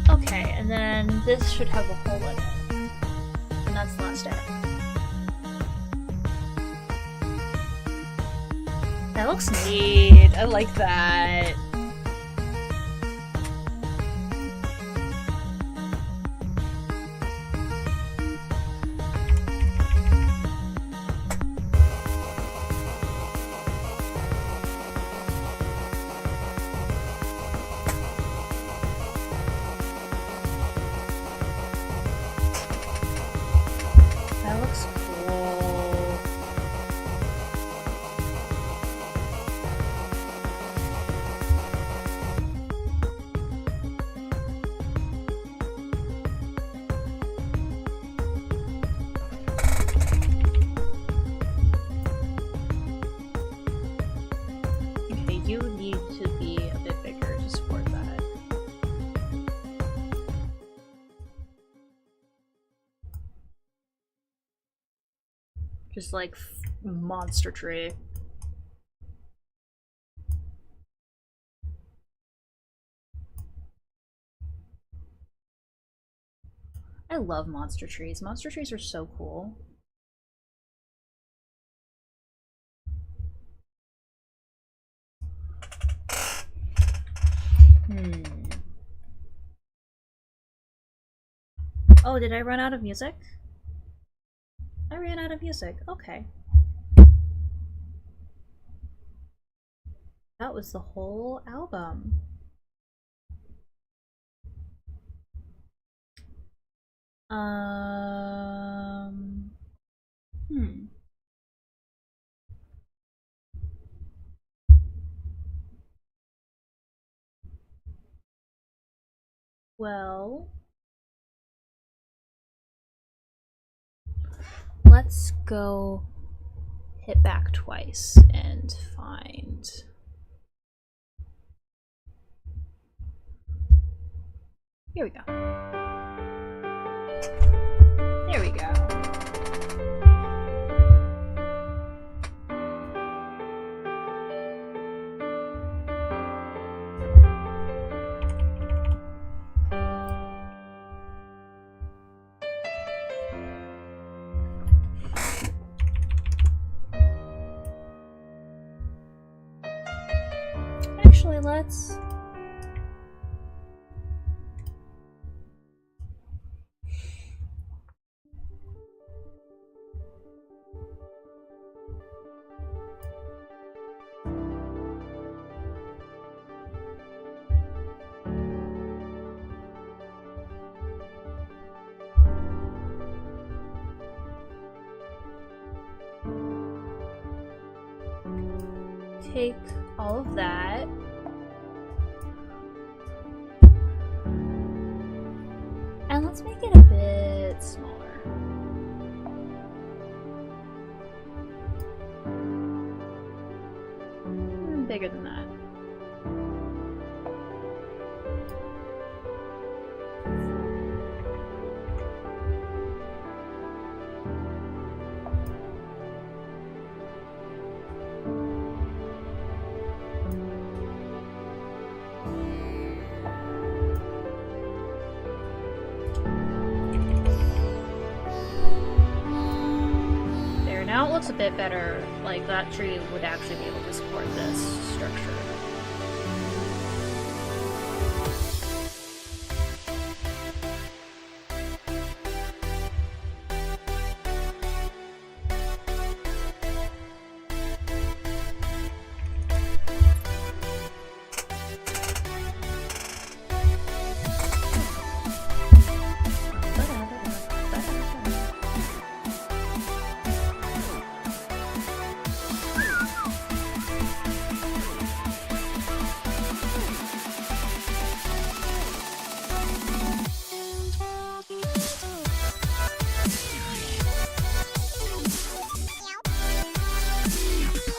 Okay, and then this should have a hole in it. And that's the last arrow. That looks neat. I like that. That looks cool. Okay, you need to be a bit bigger to support that. Just like monster tree. I love monster trees. Monster trees are so cool. Oh, did I run out of music? I ran out of music. Okay. That was the whole album. Well, let's go hit back twice and find. Here we go. There we go. Actually, let's take all of that. And let's make it a bit smaller. Bigger than that. Now it looks a bit better, like that tree would actually be able to support this structure.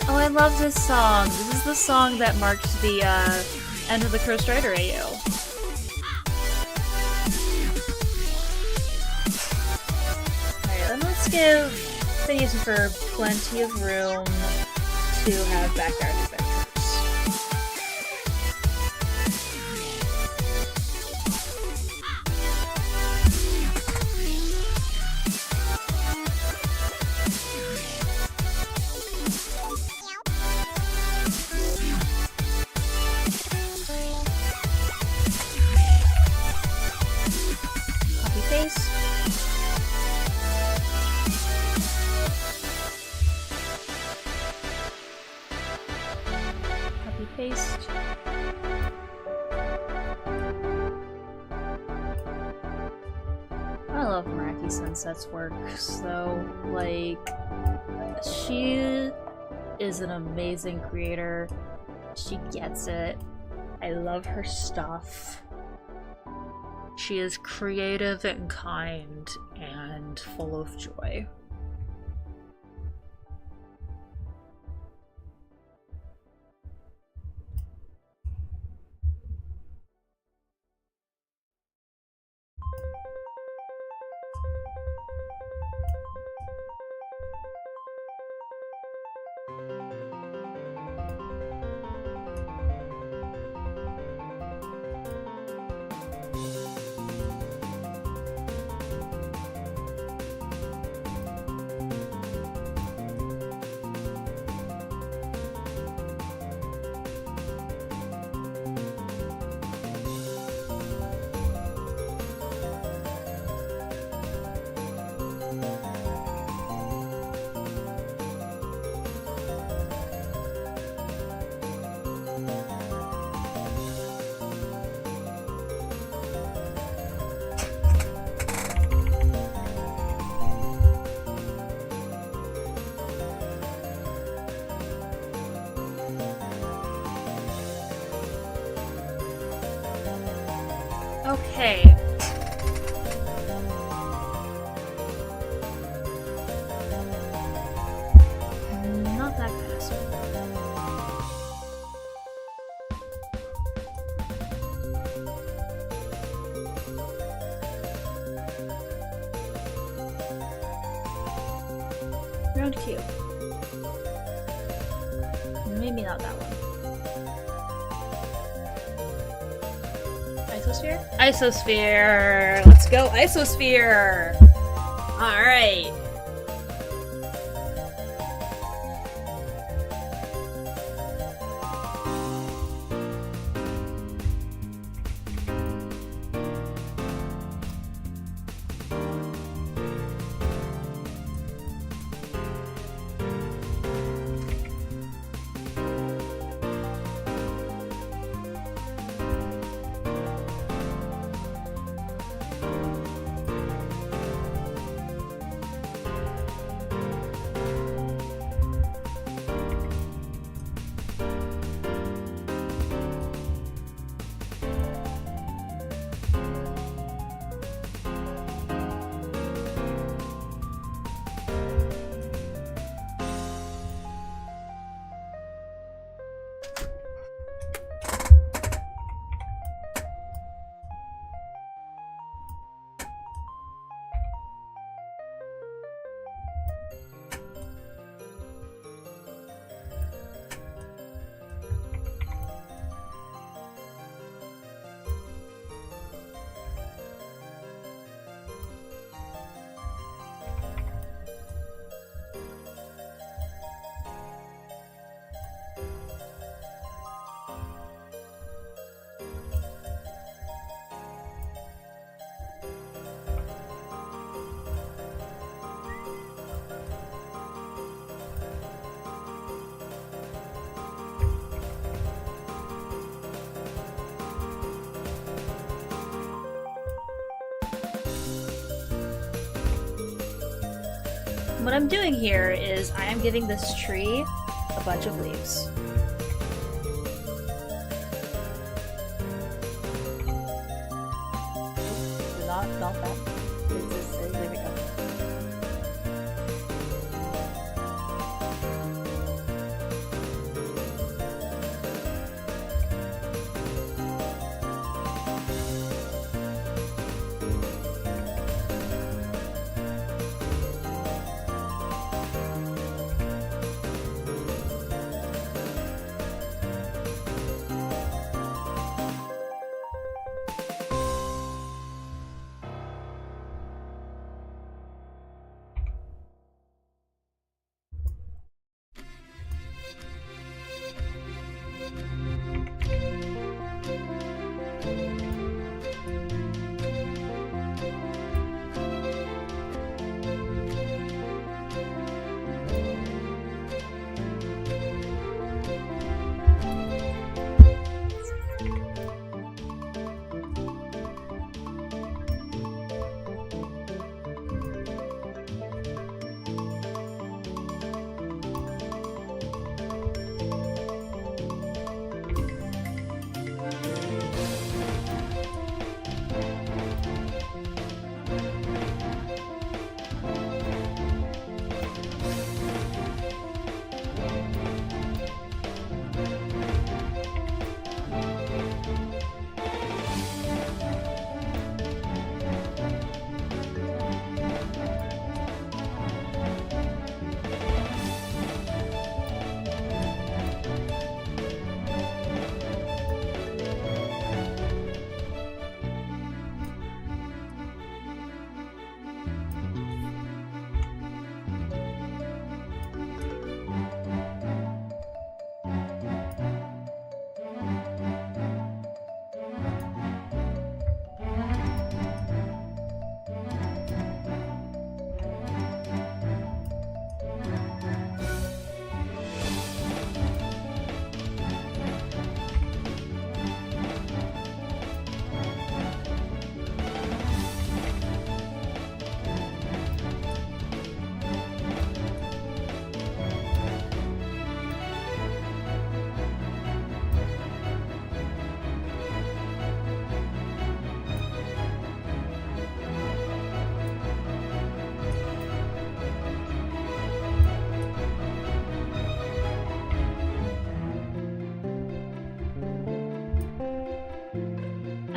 Oh, I love this song. This is the song that marked the end of the Cursed Rider AU. Alright, then let's give Phineas and Ferb plenty of room to have backyard adventures. Paste. I love Meraki Sunset's work, so, like, she is an amazing creator. She gets it. I love her stuff. She is creative and kind and full of joy. Okay. Not that fast. Round Q. Maybe not that one. Isosphere? Isosphere! Let's go, Isosphere! Alright. What I'm doing here is I am giving this tree a bunch of leaves. Not that. There we go.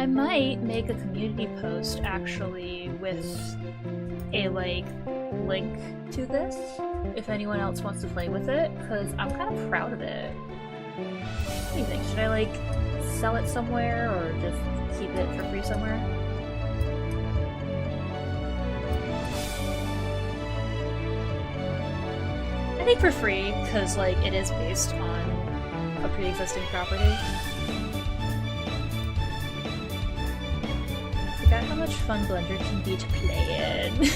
I might make a community post actually with a like link to this if anyone else wants to play with it, because I'm kind of proud of it. What do you think? Should I like sell it somewhere or just keep it for free somewhere? I think for free, because like it is based on a pre-existing property. I forgot how much fun Blender can be to play in.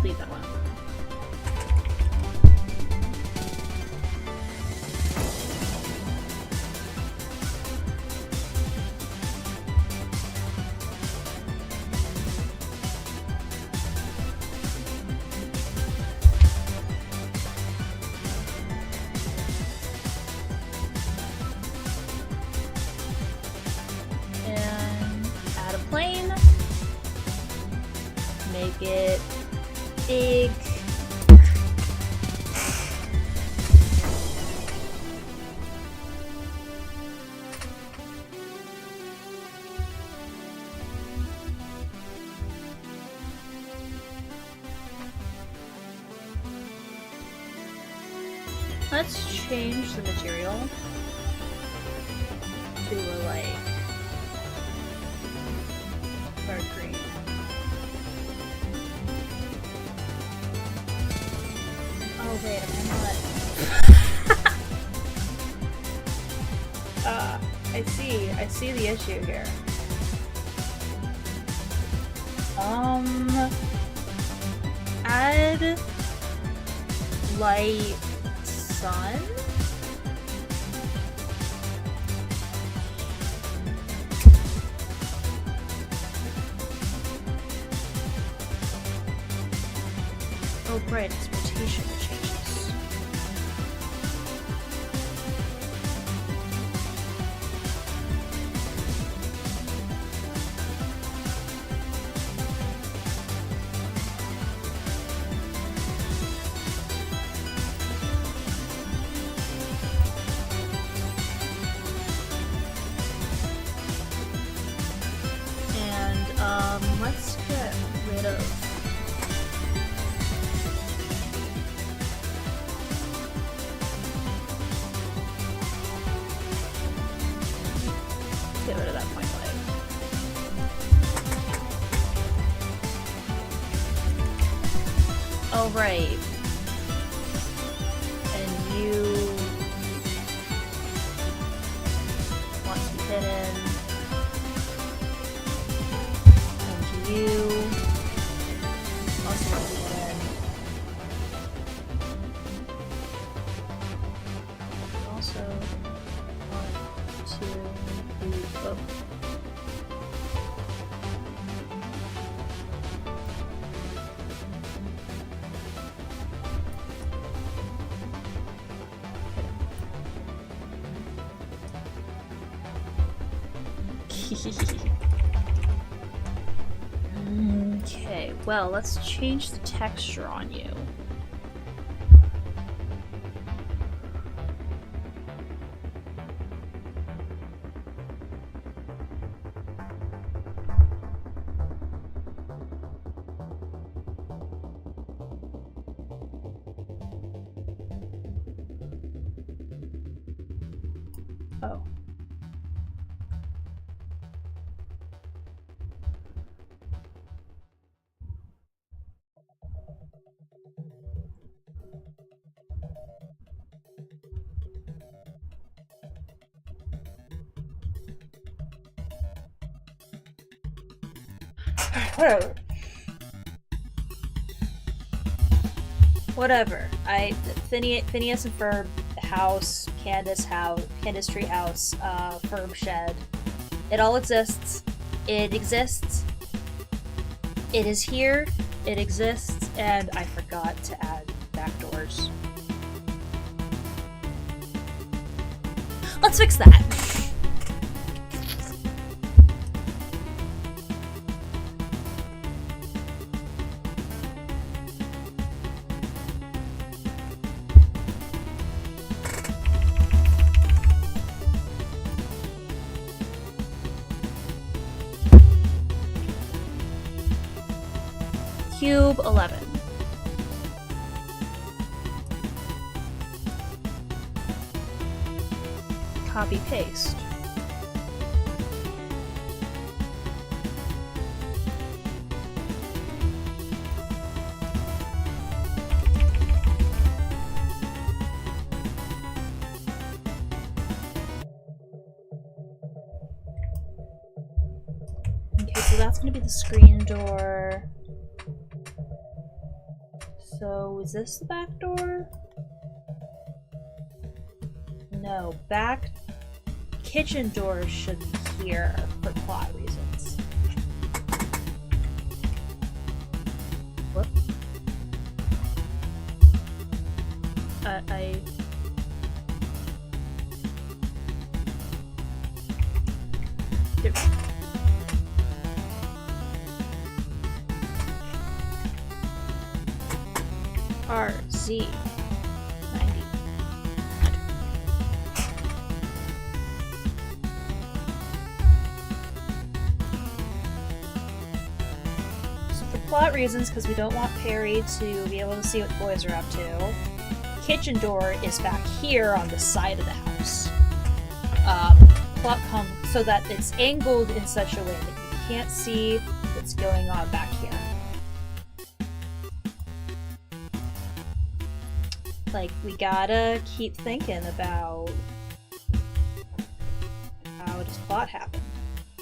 Leave that one. And add a plane. Make it big. Let's change the material to a like dark green. Oh wait, am I not? I see the issue here. Add light sun? Oh right, it's rotation changes. And let's get rid of that point light. Oh right. And you want to be hidden. And you also want to be hidden. Also want to be both. Okay, well, let's change the texture on you. Oh. Whatever. Whatever. Phineas and Ferb house, Candace tree house, Ferb shed. It all exists. It exists. It is here. It exists, and I forgot to add backdoors. Let's fix that. Cube 11. Copy paste. Okay, so that's gonna be the screen door. So, is this the back door? No, back kitchen door should be here for plot reasons. Whoop. RZ 90. So for plot reasons, because we don't want Perry to be able to see what boys are up to, kitchen door is back here on the side of the house. Plot so that it's angled in such a way that you can't see what's going on back here. Like, we gotta keep thinking about how does plot happen.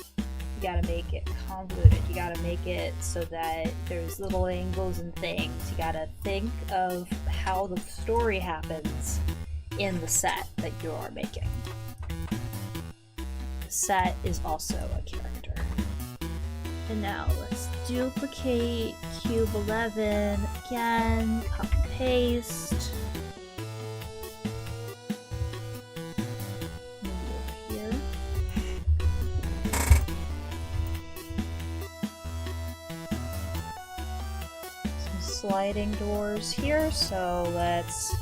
You gotta make it convoluted. You gotta make it so that there's little angles and things. You gotta think of how the story happens in the set that you are making. The set is also a character. And now let's duplicate cube 11 again, copy paste. Sliding doors here, so let's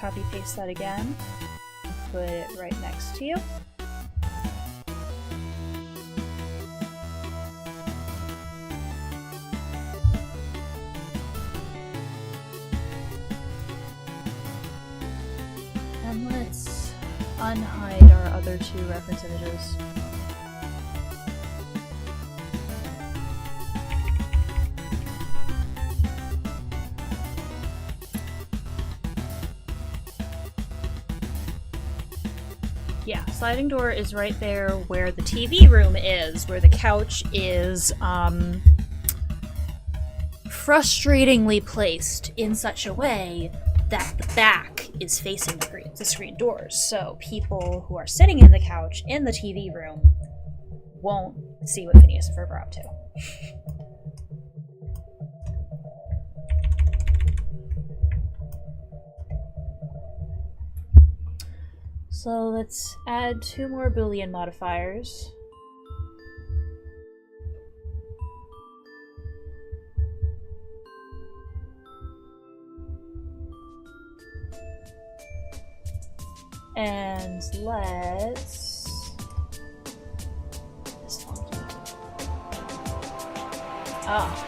copy paste that again and put it right next to you. And let's unhide our other two reference images. Yeah, sliding door is right there where the TV room is, where the couch is frustratingly placed in such a way that the back is facing the screen doors. So people who are sitting in the couch in the TV room won't see what Phineas and Ferb are up to. So let's add 2 more Boolean modifiers. And let's... this one. Ah.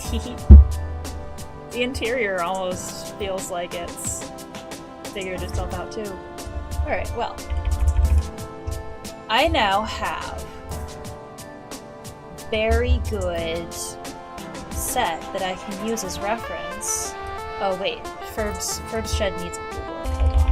The interior almost feels like it's figured itself out too. Alright, well. I now have very good set that I can use as reference. Oh wait, Ferb's shed needs a blue board. Hold on.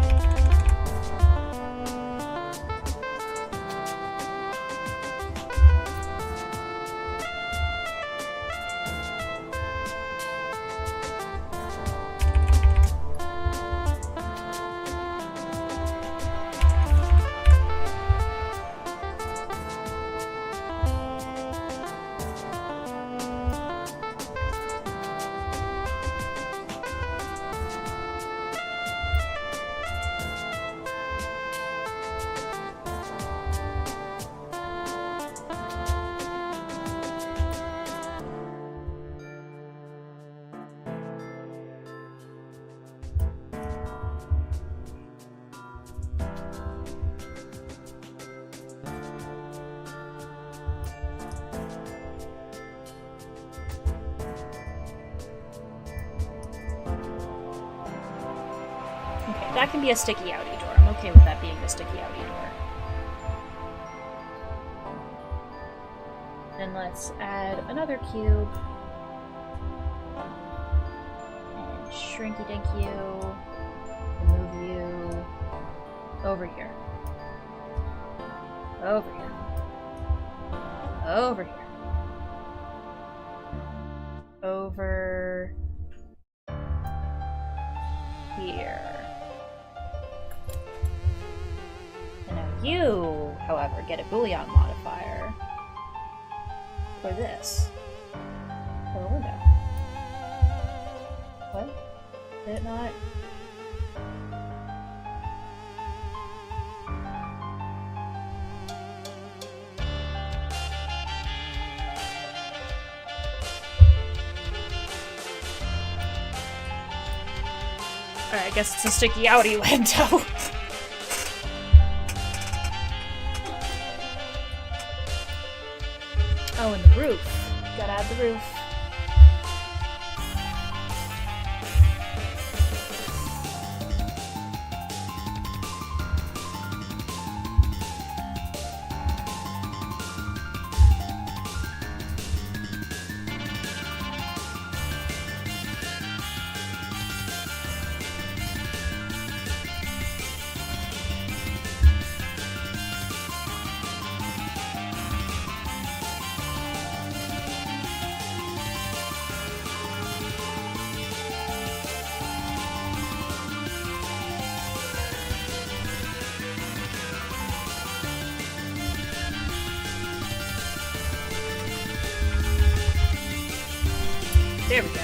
That can be a sticky outie door. I'm okay with that being a sticky outie door. Then let's add another cube. And shrinky dink you. Move you over here. Over here. Over here. Over here. You, however, get a Boolean modifier for this. For the window. What? Did it not? Alright, I guess it's a sticky outie window. Oh, and the roof. Gotta add the roof. There we go.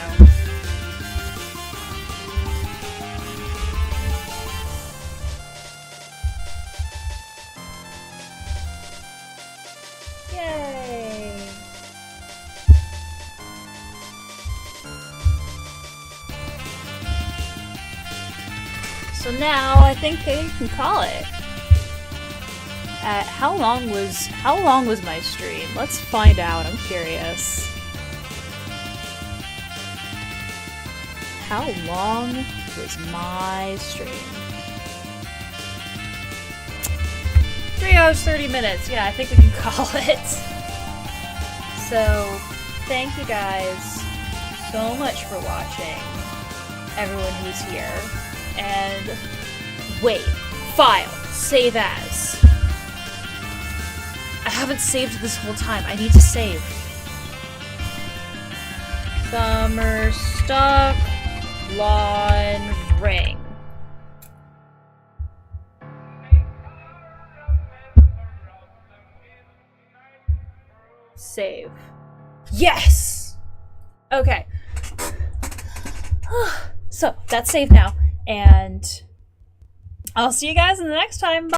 Yay! So now I think I can call it. How long was my stream? Let's find out. I'm curious. How long was my stream? 3 hours, 30 minutes. Yeah, I think we can call it. So, thank you guys so much for watching. Everyone who's here. And, wait. File. Save as. I haven't saved this whole time. I need to save. Homestuck. Lawn ring. Save. Yes! Okay. So, that's saved now, and I'll see you guys in the next time. Bye!